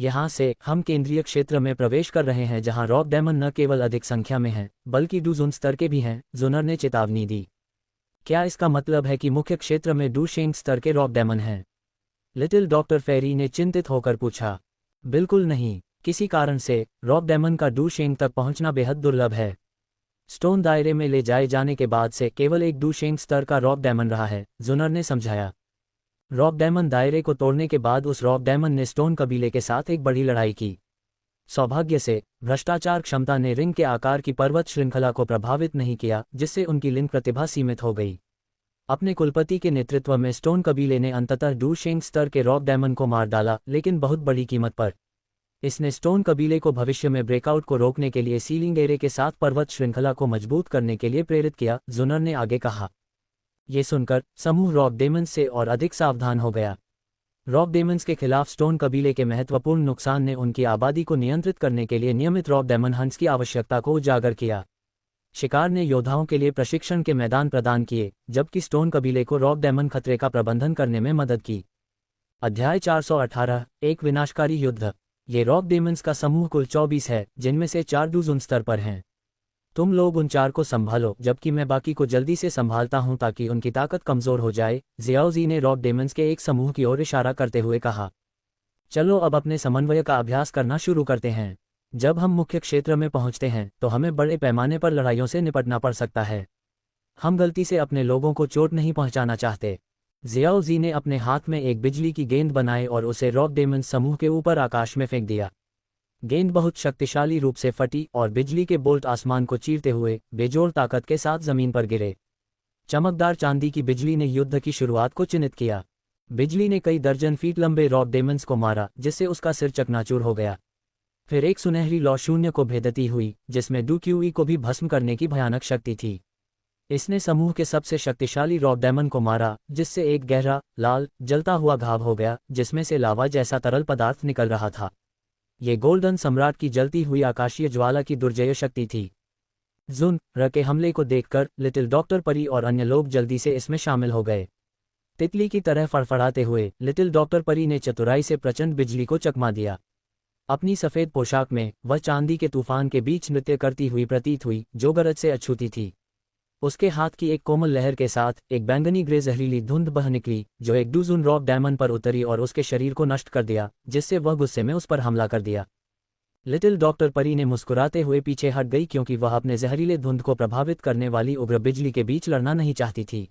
यहां से हम केंद्रीय क्षेत्र में प्रवेश कर रहे हैं, जहां रॉक डायमंड न केवल अधिक संख्या में हैं, बल्कि डूजुन स्तर के भी हैं, जुनर ने चेतावनी दी। क्या इसका मतलब है कि मुख्य क्षेत्र में डूशेंग स्तर के रॉक डायमंड हैं? लिटिल डॉक्टर फेरी ने चिंतित होकर पूछा। बिल्कुल नहीं, किसी कारण से रॉक डायमंड का डूशेंग तक पहुंचना बेहद दुर्लभ है। स्टोन दायरे में ले जाए जाने के बाद से केवल एक डूशेंग स्तर का रॉक डायमंड रहा है, जुनर ने समझाया। रॉक डायमंड दायरे को तोड़ने के बाद उस रॉक डायमंड ने स्टोन कबीले के साथ एक बड़ी लड़ाई की। सौभाग्य से भ्रष्टाचार क्षमता ने रिंग के आकार की पर्वत श्रृंखला को प्रभावित नहीं किया, जिससे उनकी लिंक प्रतिभा सीमित हो गई। अपने कुलपति के नेतृत्व में स्टोन कबीले ने अंततः डूशेंग स्तर के रॉक डायमंड को मार डाला, लेकिन बहुत बड़ी कीमत पर। इसने स्टोन कबीले को भविष्य में ब्रेकआउट को रोकने के लिए सीलिंग एरे के साथ पर्वत श्रृंखला को मजबूत करने के लिए प्रेरित किया, जुनर ने आगे कहा। ये सुनकर समूह रॉक डेमन्स से और अधिक सावधान हो गया। रॉक डेमन्स के खिलाफ स्टोन कबीले के महत्वपूर्ण नुकसान ने उनकी आबादी को नियंत्रित करने के लिए नियमित रॉक डायमंड हंट्स की आवश्यकता को उजागर किया। शिकार ने योद्धाओं के लिए प्रशिक्षण के मैदान प्रदान किए, जबकि स्टोन कबीले को रॉक डायमंड खतरे का प्रबंधन करने में मदद की। अध्याय 418, एक विनाशकारी युद्ध। ये रॉक डेमन्स का समूह कुल 24 है, जिनमें से 4 डूजुन स्तर पर हैं। तुम लोग उन 4 को संभालो, जबकि मैं बाकी को जल्दी से संभालता हूं ताकि उनकी ताकत कमजोर हो जाए, जियाओजी ने रॉक डेमन्स के एक समूह की ओर इशारा करते हुए कहा। चलो अब अपने समन्वय का अभ्यास करना शुरू करते हैं। जब हम मुख्य क्षेत्र में पहुंचते हैं, तो हमें बड़े पैमाने पर लड़ाइयों से निपटना पड़ सकता है। हम गलती से अपने लोगों को चोट नहीं पहुंचाना चाहते। जियाओ जी ने अपने हाथ में एक बिजली की गेंद बनाई और उसे रॉक डेमन समूह के ऊपर आकाश में फेंक दिया। गेंद बहुत शक्तिशाली रूप से फटी और बिजली के बोल्ट आसमान को चीरते हुए बेजोड़ ताकत के साथ जमीन पर गिरे। चमकदार चांदी की बिजली ने युद्ध की शुरुआत को चिन्हित किया। बिजली ने कई दर्जन फीट लंबे रॉक डेमन्स को मारा, जिससे उसका सिर चकनाचूर हो गया। फिर एक सुनहरी लौ शून्य को भेदती हुई, जिसमें डू क्यूई को भी भस्म करने की भयानक शक्ति थी। इसने समूह के सबसे शक्तिशाली रॉक डेमन को मारा, जिससे एक गहरा लाल जलता हुआ घाव हो गया, जिसमें से लावा जैसा तरल पदार्थ निकल रहा था। ये गोल्डन सम्राट की जलती हुई आकाशीय ज्वाला की दुर्जय शक्ति थी। जुन र के हमले को देखकर लिटिल डॉक्टर परी और अन्य लोग जल्दी से इसमें शामिल हो गए। तितली की तरह फड़फड़ाते हुए लिटिल डॉक्टर परी ने चतुराई से प्रचंड बिजली को चकमा दिया। अपनी सफ़ेद पोशाक में वह चांदी के तूफान के बीच नृत्य करती हुई प्रतीत हुई, जो गरज से अछूती थी। उसके हाथ की एक कोमल लहर के साथ एक बैंगनी ग्रे जहरीली धुंध बह निकली, जो एक डूजुन रॉक डायमंड पर उतरी और उसके शरीर को नष्ट कर दिया, जिससे वह गुस्से में उस पर हमला कर दिया। लिटिल डॉक्टर परी ने मुस्कुराते हुए पीछे हट गई, क्योंकि वह अपने जहरीले धुंध को प्रभावित करने वाली उग्र बिजली के बीच लड़ना नहीं चाहती थी।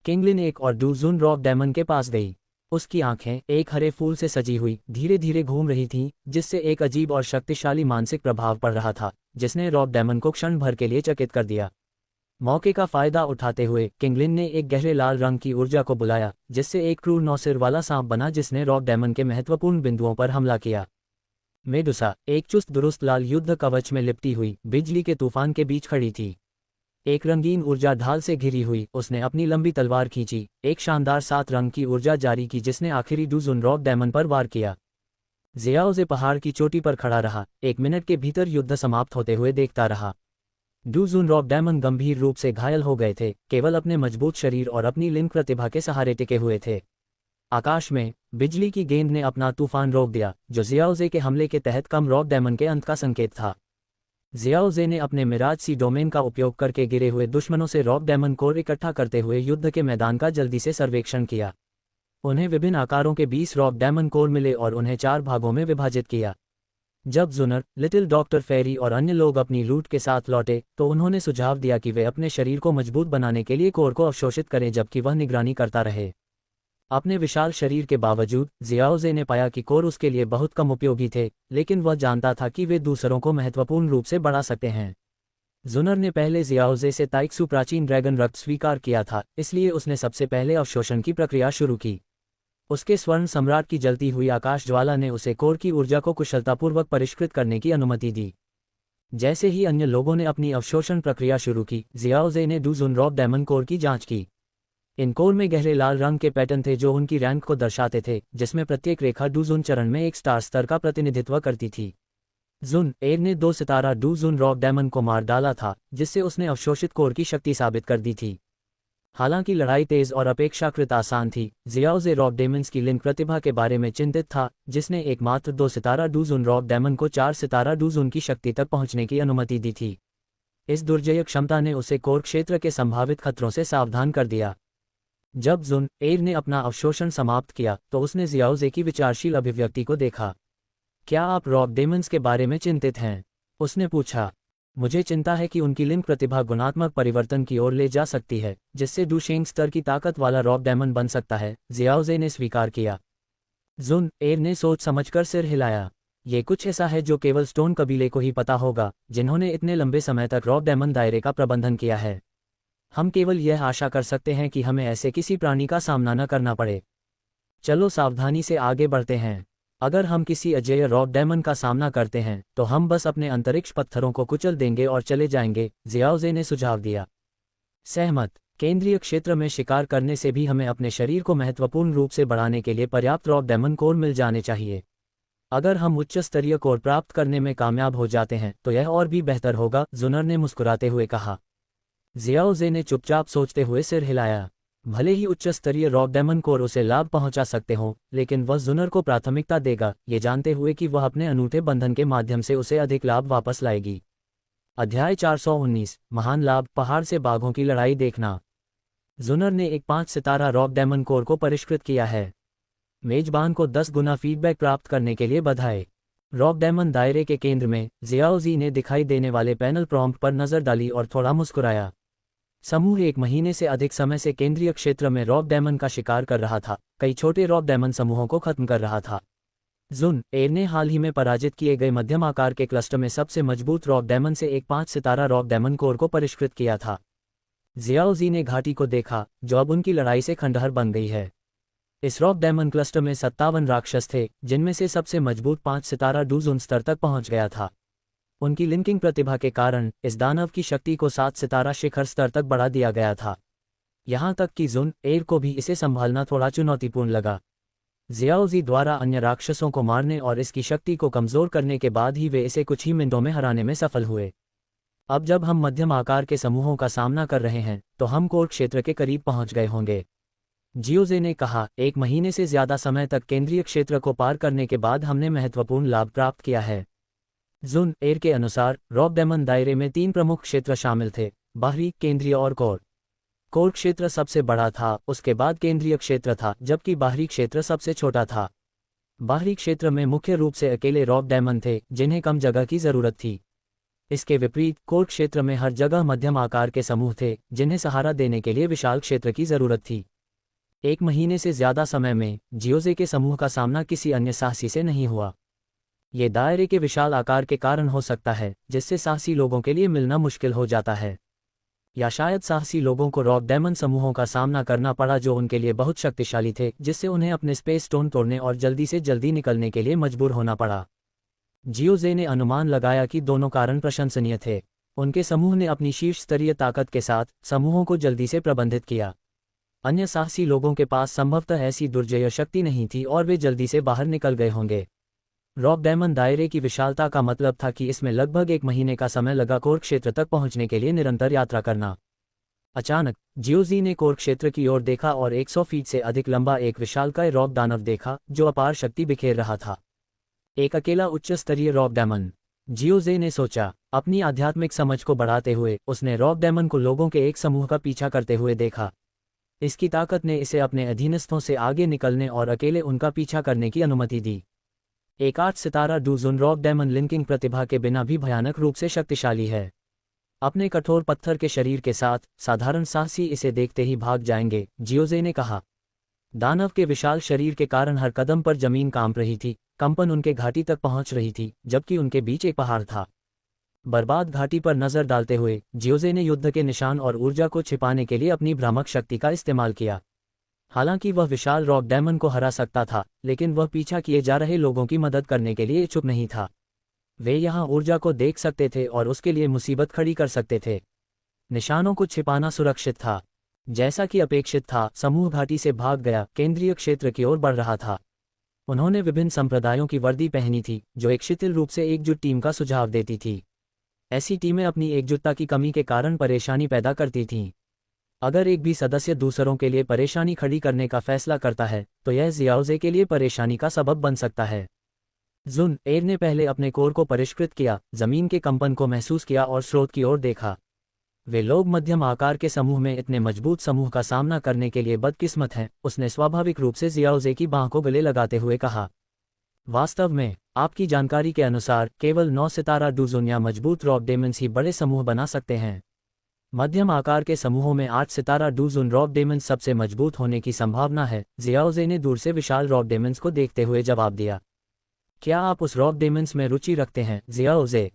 किंगलिन एक और डूजुन रॉक डायमंड के पास गई। उसकी आंखें एक हरे फूल से सजी हुई धीरे धीरे घूम रही थीं, जिससे एक अजीब और शक्तिशाली मानसिक प्रभाव पड़ रहा था, जिसने रॉक डायमंड को क्षण भर के लिए चकित कर दिया। मौके का फायदा उठाते हुए किंगलिन ने एक गहरे लाल रंग की ऊर्जा को बुलाया, जिससे एक क्रूर नौसिर वाला सांप बना, जिसने रॉक डायमंड के महत्वपूर्ण बिंदुओं पर हमला किया। मेडुसा एक चुस्त दुरुस्त लाल युद्ध कवच में लिपटी हुई बिजली के तूफान के बीच खड़ी थी। एक रंगीन ऊर्जा ढाल से घिरी हुई उसने अपनी लंबी तलवार खींची, एक शानदार 7 रंग की ऊर्जा जारी की, जिसने आखिरी डूजुन रॉक डायमंड पर वार किया। जियाओजे पहाड़ की चोटी पर खड़ा रहा, 1 मिनट के भीतर युद्ध समाप्त होते हुए देखता रहा। डूजुन रॉक डायमंड गंभीर रूप से घायल हो गए थे, केवल अपने मजबूत शरीर और अपनी लिंक प्रतिभा के सहारे टिके हुए थे। आकाश में बिजली की गेंद ने अपना तूफान रोक दिया, जो जियाओजे के हमले के तहत कम रॉक डायमंड के अंत का संकेत था। जियाओजे ने अपने मिराज सी डोमेन का उपयोग करके गिरे हुए दुश्मनों से रॉक डायमंड कोर इकट्ठा करते हुए युद्ध के मैदान का जल्दी से सर्वेक्षण किया। उन्हें विभिन्न आकारों के 20 रॉक डायमंड कोर मिले और उन्हें 4 भागों में विभाजित किया। जब जुनर, लिटिल डॉक्टर फेरी और अन्य लोग अपनी लूट के साथ लौटे, तो उन्होंने सुझाव दिया कि वे अपने शरीर को मजबूत बनाने के लिए कोर को अवशोषित करें, जबकि वह निगरानी करता रहे। अपने विशाल शरीर के बावजूद जियाओजे ने पाया कि कोर उसके लिए बहुत कम उपयोगी थे, लेकिन वह जानता था कि वे दूसरों को महत्वपूर्ण रूप से बढ़ा सकते हैं। जुनर ने पहले जियाओजे से ताइक्सु प्राचीन ड्रैगन रक्त स्वीकार किया था, इसलिए उसने सबसे पहले अवशोषण की प्रक्रिया शुरू की। उसके स्वर्ण सम्राट की जलती हुई आकाश ज्वाला ने उसे कोर की ऊर्जा को कुशलतापूर्वक परिष्कृत करने की अनुमति दी। जैसे ही अन्य लोगों ने अपनी अवशोषण प्रक्रिया शुरू की, जियाओजे ने डूजुन रॉक डायमंड कोर की जांच की। इन कोर में गहरे लाल रंग के पैटर्न थे, जो उनकी रैंक को दर्शाते थे, जिसमें प्रत्येक रेखा डूजुन चरण में एक स्टार स्तर का प्रतिनिधित्व करती थी। जुन एर ने 2 सितारा डूजुन रॉक डायमंड को मार डाला था, जिससे उसने अवशोषित कोर की शक्ति साबित कर दी थी। हालांकि लड़ाई तेज और अपेक्षाकृत आसान थी, जियाओजे रॉक डायमंड्स की लिंक प्रतिभा के बारे में चिंतित था, जिसने एकमात्र 2 सितारा डूजुन रॉक डायमंड को 4 सितारा डूजुन की शक्ति तक पहुंचने की अनुमति दी थी। इस दुर्जय क्षमता ने उसे कोर क्षेत्र के संभावित खतरों से सावधान कर दिया। जब जुन एर ने अपना अवशोषण समाप्त किया, तो उसने जियाओजे की विचारशील अभिव्यक्ति को देखा। क्या आप रॉक डायमंड्स के बारे में चिंतित हैं? उसने पूछा। मुझे चिंता है कि उनकी लिंक प्रतिभा गुणात्मक परिवर्तन की ओर ले जा सकती है, जिससे डूशेंग स्तर की ताकत वाला रॉक डायमंड बन सकता है, जियाओजे ने स्वीकार किया। जुन एर ने सोच समझकर सिर हिलाया। ये कुछ ऐसा है जो केवल स्टोन कबीले को ही पता होगा, जिन्होंने इतने लंबे समय तक रॉक डायमंड दायरे का प्रबंधन किया है। हम केवल यह आशा कर सकते हैं कि हमें ऐसे किसी प्राणी का सामना न करना पड़े। चलो सावधानी से आगे बढ़ते हैं। अगर हम किसी अजेय रॉक डायमंड का सामना करते हैं, तो हम बस अपने अंतरिक्ष पत्थरों को कुचल देंगे और चले जाएंगे, जियाओजे ने सुझाव दिया। सहमत। केंद्रीय क्षेत्र में शिकार करने से भी हमें अपने शरीर को महत्वपूर्ण रूप से बढ़ाने के लिए पर्याप्त रॉक डायमंड कोर मिल जाने चाहिए। अगर हम उच्च स्तरीय कोर प्राप्त करने में कामयाब हो जाते हैं, तो यह और भी बेहतर होगा, जुनर ने मुस्कुराते हुए कहा। जियाओजे ने चुपचाप सोचते हुए सिर हिलाया। भले ही उच्च स्तरीय रॉक डायमंड कोर उसे लाभ पहुंचा सकते हों, लेकिन वह जुनर को प्राथमिकता देगा, ये जानते हुए कि वह अपने अनूठे बंधन के माध्यम से उसे अधिक लाभ वापस लाएगी। अध्याय 419 महान लाभ, पहाड़ से बाघों की लड़ाई देखना। जुनर ने एक 5 सितारा रॉक डायमंड कोर को परिष्कृत किया है। मेजबान को 10 गुना फीडबैक प्राप्त करने के लिए बधाई। रॉक डायमंड दायरे के केंद्र में जियाओजी ने दिखाई देने वाले पैनल प्रॉम्प्ट पर नजर डाली और थोड़ा मुस्कुराया। समूह 1 महीने से अधिक समय से केंद्रीय क्षेत्र में रॉक डायमंड का शिकार कर रहा था, कई छोटे रॉक डायमंड समूहों को खत्म कर रहा था। जुन एयर ने हाल ही में पराजित किए गए मध्यम आकार के क्लस्टर में सबसे मजबूत रॉक डायमंड से एक 5 सितारा रॉक डायमंड कोर को परिष्कृत किया था। जियाओजी ने घाटी को देखा, जो अब उनकी लड़ाई से खंडहर बन गई है। इस रॉक डायमंड क्लस्टर में 57 राक्षस थे, जिनमें से सबसे मजबूत 5 सितारा डूजुन स्तर तक पहुंच गया था। उनकी लिंकिंग प्रतिभा के कारण इस दानव की शक्ति को 7 सितारा शिखर स्तर तक बढ़ा दिया गया था। यहां तक कि जुन एयर को भी इसे संभालना थोड़ा चुनौतीपूर्ण लगा। जियाओजी द्वारा अन्य राक्षसों को मारने और इसकी शक्ति को कमजोर करने के बाद ही वे इसे कुछ ही मिनटों में हराने में सफल हुए। अब जब हम मध्यम आकार के समूहों का सामना कर रहे हैं, तो हम कोर क्षेत्र के करीब पहुंच गए होंगे, जियोजे ने कहा। 1 महीने से ज्यादा समय तक केंद्रीय क्षेत्र को पार करने के बाद हमने महत्वपूर्ण लाभ प्राप्त किया है। जुन एयर के अनुसार रॉक डायमंड दायरे में 3 प्रमुख क्षेत्र शामिल थे, बाहरी, केंद्रीय और कोर। कोर क्षेत्र सबसे बड़ा था, उसके बाद केंद्रीय क्षेत्र था, जबकि बाहरी क्षेत्र सबसे छोटा था। बाहरी क्षेत्र में मुख्य रूप से अकेले रॉक डायमंड थे, जिन्हें कम जगह की जरूरत थी। इसके विपरीत कोर क्षेत्र में हर जगह मध्यम आकार के समूह थे, जिन्हें सहारा देने के लिए विशाल क्षेत्र की जरूरत थी। 1 महीने से ज्यादा समय में जियोजे के समूह का सामना किसी अन्य साहसी से नहीं हुआ। ये दायरे के विशाल आकार के कारण हो सकता है, जिससे साहसी लोगों के लिए मिलना मुश्किल हो जाता है, या शायद साहसी लोगों को रॉक डायमंड समूहों का सामना करना पड़ा जो उनके लिए बहुत शक्तिशाली थे, जिससे उन्हें अपने स्पेस स्टोन तोड़ने और जल्दी से जल्दी निकलने के लिए मजबूर होना पड़ा। जियोजे ने अनुमान लगाया कि दोनों कारण प्रशंसनीय थे। उनके समूह ने अपनी शीर्ष स्तरीय ताकत के साथ समूहों को जल्दी से प्रबंधित किया। अन्य साहसी लोगों के पास संभवतः ऐसी दुर्जय शक्ति नहीं थी और वे जल्दी से बाहर निकल गए होंगे। रॉक डायमंड दायरे की विशालता का मतलब था कि इसमें लगभग 1 महीने का समय लगा कोर क्षेत्र तक पहुंचने के लिए निरंतर यात्रा करना। अचानक जियोजी ने कोर क्षेत्र की ओर देखा और 100 फीट से अधिक लंबा एक विशालकाय रॉक दानव देखा, जो अपार शक्ति बिखेर रहा था। एक अकेला उच्च स्तरीय रॉक डायमंड, जियोजे ने सोचा। अपनी आध्यात्मिक समझ को बढ़ाते हुए उसने रॉक डायमंड को लोगों के एक समूह का पीछा करते हुए देखा। इसकी ताकत ने इसे अपने अधीनस्थों से आगे निकलने और अकेले उनका पीछा करने की अनुमति दी। एक 8 सितारा डूजुन रॉक डायमंड लिंकिंग प्रतिभा के बिना भी भयानक रूप से शक्तिशाली है। अपने कठोर पत्थर के शरीर के साथ साधारण साहसी इसे देखते ही भाग जाएंगे, जियोजे ने कहा। दानव के विशाल शरीर के कारण हर कदम पर जमीन कांप रही थी, कंपन उनके घाटी तक पहुंच रही थी, जबकि उनके बीच एक पहाड़ था। बर्बाद घाटी पर नजर डालते हुए जियोजे ने युद्ध के निशान और ऊर्जा को छिपाने के लिए अपनी भ्रामक शक्ति का इस्तेमाल किया। हालांकि वह विशाल रॉक डायमंड को हरा सकता था, लेकिन वह पीछा किए जा रहे लोगों की मदद करने के लिए इच्छुक नहीं था। वे यहां ऊर्जा को देख सकते थे और उसके लिए मुसीबत खड़ी कर सकते थे। निशानों को छिपाना सुरक्षित था। जैसा कि अपेक्षित था, समूह घाटी से भाग गया, केंद्रीय क्षेत्र की ओर बढ़ रहा था। उन्होंने विभिन्न संप्रदायों की वर्दी पहनी थी, जो एक शिथिल रूप से एकजुट टीम का सुझाव देती थी। ऐसी टीमें अपनी एकजुटता की कमी के कारण परेशानी पैदा करती थीं। अगर एक भी सदस्य दूसरों के लिए परेशानी खड़ी करने का फैसला करता है, तो यह जियाओजे के लिए परेशानी का सबब बन सकता है। जुन एयर ने पहले अपने कोर को परिष्कृत किया, जमीन के कंपन को महसूस किया और स्रोत की ओर देखा। वे लोग मध्यम आकार के समूह में इतने मजबूत समूह का सामना करने के लिए बदकिस्मत हैं, उसने स्वाभाविक रूप से जियाओजे की बांह को गले लगाते हुए कहा। वास्तव में, आपकी जानकारी के अनुसार केवल 9 सितारा डूजुन या मजबूत रॉक डायमंड्स ही बड़े समूह बना सकते हैं। मध्यम आकार के समूहों में 8 सितारा डूजुन रॉक डायमंड्स सबसे मजबूत होने की संभावना है, जियाओजे ने दूर से विशाल रॉक डायमंड्स को देखते हुए जवाब दिया। क्या आप उस रॉक डायमंड्स में रुचि रखते हैं, जियाओजे?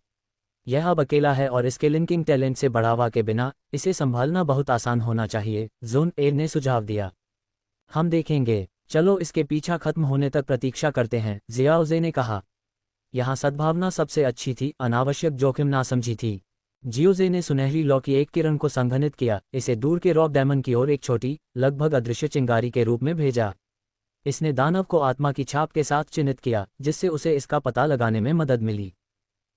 यह अब अकेला है और इसके लिंकिंग टैलेंट से बढ़ावा के बिना इसे संभालना बहुत आसान होना चाहिए, जुन एयर ने सुझाव दिया। हम देखेंगे, चलो इसके पीछा खत्म होने तक प्रतीक्षा करते हैं, जियाओजे ने कहा। यहाँ सद्भावना सबसे अच्छी थी, अनावश्यक जोखिम ना समझी थी। जियोजे ने सुनहरी लौ की एक किरण को संघनित किया, इसे दूर के रॉक डायमंड की ओर एक छोटी, लगभग अदृश्य चिंगारी के रूप में भेजा। इसने दानव को आत्मा की छाप के साथ चिन्हित किया, जिससे उसे इसका पता लगाने में मदद मिली।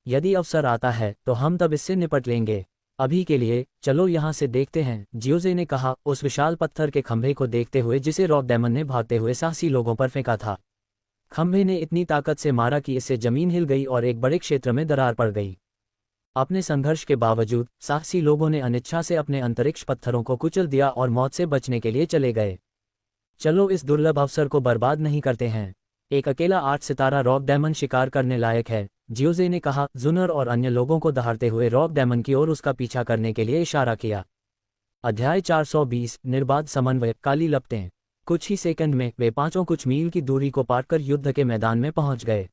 यदि अवसर आता है तो हम तब इससे निपट लेंगे। अभी के लिए चलो यहाँ से देखते हैं, जियोजे ने कहा, उस विशाल पत्थर के खंभे को देखते हुए जिसे रॉक डायमंड ने भागते हुए साहसी लोगों पर फेंका था। खंभे ने इतनी ताकत से मारा कि इससे जमीन हिल गई और एक बड़े क्षेत्र में दरार पड़ गई। अपने संघर्ष के बावजूद साहसी लोगों ने अनिच्छा से अपने अंतरिक्ष पत्थरों को कुचल दिया और मौत से बचने के लिए चले गए। चलो इस दुर्लभ अवसर को बर्बाद नहीं करते हैं। एक अकेला 8 सितारा रॉक डायमंड शिकार करने लायक है, जियोजे ने कहा। जुनर और अन्य लोगों को दहाड़ते हुए रॉक डायमंड की ओर उसका पीछा करने के लिए इशारा किया। अध्याय 420 निर्बाध समन्वय काली लपटें। कुछ ही सेकंड में वे पांचों कुछ मील की दूरी को पार कर युद्ध के मैदान में पहुंच गए।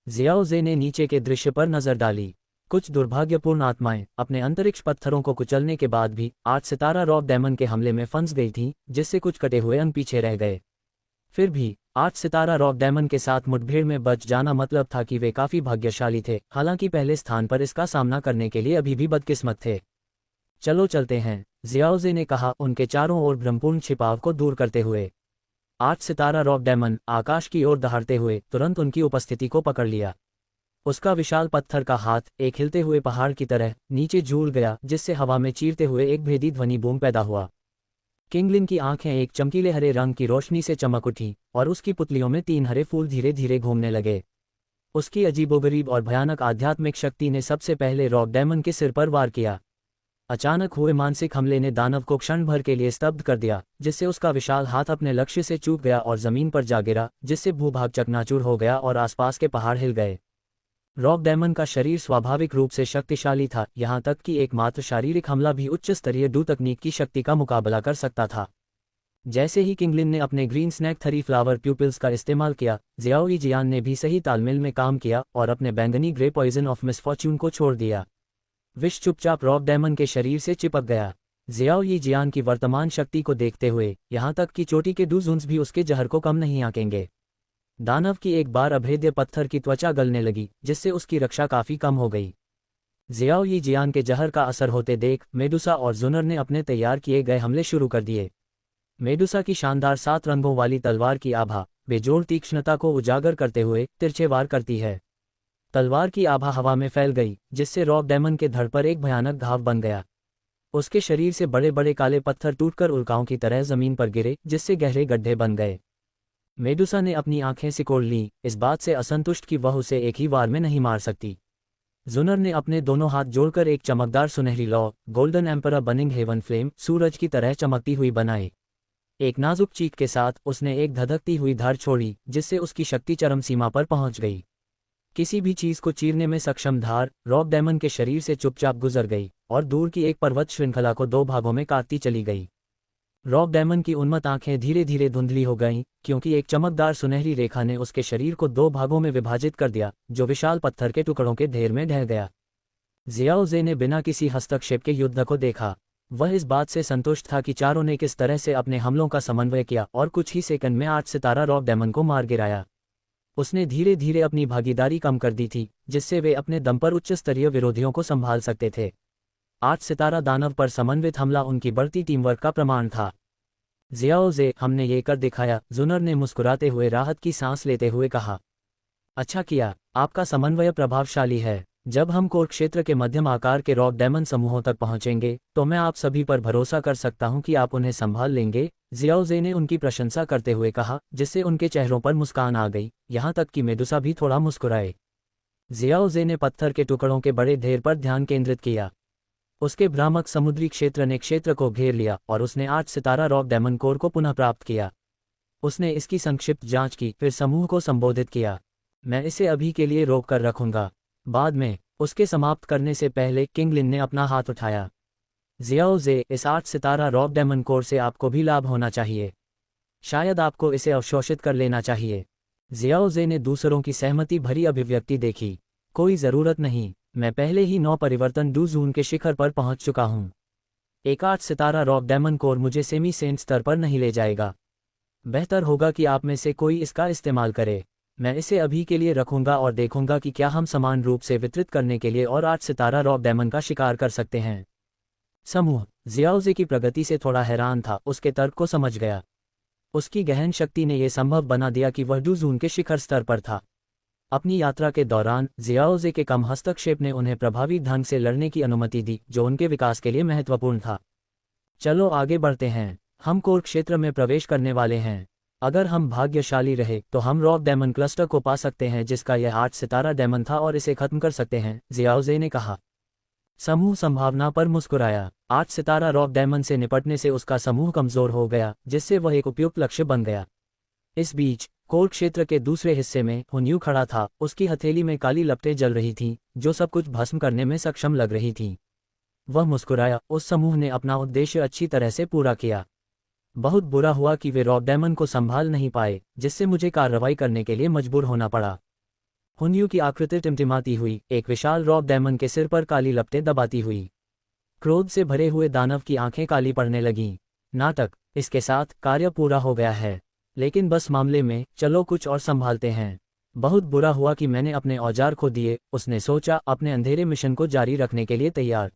जियाओ जे ने नीचे के दृश्य पर नजर डाली। कुछ दुर्भाग्यपूर्ण आत्माएं अपने अंतरिक्ष पत्थरों को कुचलने के बाद भी 8 सितारा रॉक डेमन के हमले में फंस गई थीं, जिससे कुछ कटे हुए अंग पीछे रह गए। फिर भी 8 सितारा रॉक डेमन के साथ मुठभेड़ में बच जाना मतलब था कि वे काफी भाग्यशाली थे, हालांकि पहले स्थान पर इसका सामना करने के लिए अभी भी बदकिस्मत थे। चलो चलते हैं, जियाओ जे ने कहा, उनके चारों ओर भ्रमपूर्ण छिपाव को दूर करते हुए। 8 सितारा रॉक डेमन आकाश की ओर दहाड़ते हुए तुरंत उनकी उपस्थिति को पकड़ लिया। उसका विशाल पत्थर का हाथ एक हिलते हुए पहाड़ की तरह नीचे झूल गया, जिससे हवा में चीरते हुए एक भेदी ध्वनि बूम पैदा हुआ। किंगलिन की आंखें एक चमकीले हरे रंग की रोशनी से चमक उठी और उसकी पुतलियों में 3 हरे फूल धीरे धीरे घूमने लगे। उसकी अजीबोगरीब और भयानक आध्यात्मिक शक्ति ने सबसे पहले रॉक डेमन के सिर पर वार किया। अचानक हुए मानसिक हमले ने दानव को क्षण भर के लिए स्तब्ध कर दिया, जिससे उसका विशाल हाथ अपने लक्ष्य से चूक गया और जमीन पर जा गिरा, जिससे भूभाग चकनाचूर हो गया और आसपास के पहाड़ हिल गए। रॉक डेमन का शरीर स्वाभाविक रूप से शक्तिशाली था, यहाँ तक कि एकमात्र शारीरिक हमला भी उच्च स्तरीय डू तकनीक की शक्ति का मुकाबला कर सकता था। जैसे ही किंगलिन ने अपने ग्रीन स्नैक थरी फ्लावर प्यूपिल्स का इस्तेमाल किया, जियाओ जियान ने भी सही तालमेल में काम किया और अपने बैंगनी ग्रे पॉइजन ऑफ मिसफॉर्च्यून को छोड़ दिया। विष चुपचाप रॉक डेमन के शरीर से चिपक गया। जियाओ जियान की वर्तमान शक्ति को देखते हुए यहाँ तक कि चोटी के डूजुन्स भी उसके जहर को कम नहीं आंकेंगे। दानव की एक बार अभेद्य पत्थर की त्वचा गलने लगी, जिससे उसकी रक्षा काफी कम हो गई। जियाओ जियान के जहर का असर होते देख मेडुसा और जुनर ने अपने तैयार किए गए हमले शुरू कर दिए। मेडुसा की शानदार 7 रंगों वाली तलवार की आभा बेजोड़ तीक्ष्णता को उजागर करते हुए तिरछे वार करती है। तलवार की आभा हवा में फैल गई, जिससे रॉक डेमन के धड़ पर एक भयानक घाव बन गया। उसके शरीर से बड़े बड़े काले पत्थर टूटकर उल्काओं की तरह जमीन पर गिरे, जिससे गहरे गड्ढे बन गए। मेडुसा ने अपनी आंखें सिकोड़ लीं, इस बात से असंतुष्ट कि वह उसे एक ही वार में नहीं मार सकती। जुनर ने अपने दोनों हाथ जोड़कर एक चमकदार सुनहरी लौ golden emperor burning heaven flame सूरज की तरह चमकती हुई बनाई। एक नाजुक चीख के साथ उसने एक धधकती हुई धार छोड़ी, जिससे उसकी शक्ति चरम सीमा पर पहुंच गई। किसी भी चीज को चीरने में सक्षम धार रॉक डेमन के शरीर से चुपचाप गुजर गई और दूर की एक पर्वत श्रृंखला को 2 भागों में काटती चली गई। रॉक डेमन की उन्मत्त आंखें धीरे धीरे धुंधली हो गईं, क्योंकि एक चमकदार सुनहरी रेखा ने उसके शरीर को 2 भागों में विभाजित कर दिया, जो विशाल पत्थर के टुकड़ों के ढेर में ढह गया। जियाओ जे ने बिना किसी हस्तक्षेप के युद्ध को देखा। वह इस बात से संतुष्ट था कि चारों ने किस तरह से अपने हमलों का समन्वय किया और कुछ ही सेकंड में 8 सितारा रॉक डेमन को मार गिराया। उसने धीरे धीरे अपनी भागीदारी कम कर दी थी, जिससे वे अपने दम पर उच्च स्तरीय विरोधियों को संभाल सकते थे। 8 सितारा दानव पर समन्वित हमला उनकी बढ़ती टीमवर्क का प्रमाण था। जियाओ जे, हमने ये कर दिखाया, जुनर ने मुस्कुराते हुए राहत की सांस लेते हुए कहा। अच्छा किया, आपका समन्वय प्रभावशाली है। जब हम कोर क्षेत्र के मध्यम आकार के रॉक डेमन समूहों तक पहुंचेंगे, तो मैं आप सभी पर भरोसा कर सकता हूं कि आप उन्हें संभाल लेंगे। जियाओ जे ने उनकी प्रशंसा करते हुए कहा, जिससे उनके चेहरों पर मुस्कान आ गई, यहाँ तक कि मेडुसा भी थोड़ा मुस्कुराए। जियाओ जे ने पत्थर के टुकड़ों के बड़े ढेर पर ध्यान केंद्रित किया। उसके भ्रामक समुद्री क्षेत्र ने क्षेत्र को घेर लिया और उसने 8 सितारा रॉक डेमन कोर को पुनः प्राप्त किया। उसने इसकी संक्षिप्त जांच की, फिर समूह को संबोधित किया। मैं इसे अभी के लिए रोक कर रखूंगा, बाद में। उसके समाप्त करने से पहले किंगलिन ने अपना हाथ उठाया। जियाओ जे, इस 8 सितारा रॉक डेमन कोर से आपको भी लाभ होना चाहिए। शायद आपको इसे अवशोषित कर लेना चाहिए। जियाओ जे ने दूसरों की सहमति भरी अभिव्यक्ति देखी। कोई जरूरत नहीं, मैं पहले ही 9 परिवर्तन डू जून के शिखर पर पहुंच चुका हूं। एक 8 सितारा रॉक डेमन कोर मुझे सेमी सेंट स्तर पर नहीं ले जाएगा। बेहतर होगा कि आप में से कोई इसका इस्तेमाल करे। मैं इसे अभी के लिए रखूंगा और देखूंगा कि क्या हम समान रूप से वितरित करने के लिए और 8 सितारा रॉक डेमन का शिकार कर सकते हैं। समूह जियाओ जे की प्रगति से थोड़ा हैरान था, उसके तर्क को समझ गया। उसकी गहन शक्ति ने यह संभव बना दिया कि वह डू जून के शिखर स्तर पर था। अपनी यात्रा के दौरान जियाओ जे के कम हस्तक्षेप ने उन्हें प्रभावी ढंग से लड़ने की अनुमति दी, जो उनके विकास के लिए महत्वपूर्ण था। चलो आगे बढ़ते हैं, हम कोर क्षेत्र में प्रवेश करने वाले हैं। अगर हम भाग्यशाली रहे तो हम रॉक डेमन क्लस्टर को पा सकते हैं, जिसका यह 8 सितारा डेमन था, और इसे खत्म कर सकते हैं, जियाओ जे ने कहा। समूह संभावना पर मुस्कुराया। 8 सितारा रॉक डेमन से निपटने से उसका समूह कमजोर हो गया, जिससे वह एक उपयुक्त लक्ष्य बन गया। इस बीच कोर क्षेत्र के दूसरे हिस्से में हुन्यू खड़ा था। उसकी हथेली में काली लपटें जल रही थीं, जो सब कुछ भस्म करने में सक्षम लग रही थीं। वह मुस्कुराया। उस समूह ने अपना उद्देश्य अच्छी तरह से पूरा किया। बहुत बुरा हुआ कि वे रॉब डेमन को संभाल नहीं पाए, जिससे मुझे कार्रवाई करने के लिए मजबूर होना पड़ा। हुनयू की आकृति टिमटिमाती हुई, एक विशाल रॉब डेमन के सिर पर काली लपटें दबाती हुई। क्रोध से भरे हुए दानव की आंखें काली पड़ने लगीं। नाटक, इसके साथ कार्य पूरा हो गया है। लेकिन बस मामले में, चलो कुछ और संभालते हैं। बहुत बुरा हुआ कि मैंने अपने औजार खो दिए, उसने सोचा, अपने अंधेरे मिशन को जारी रखने के लिए तैयार।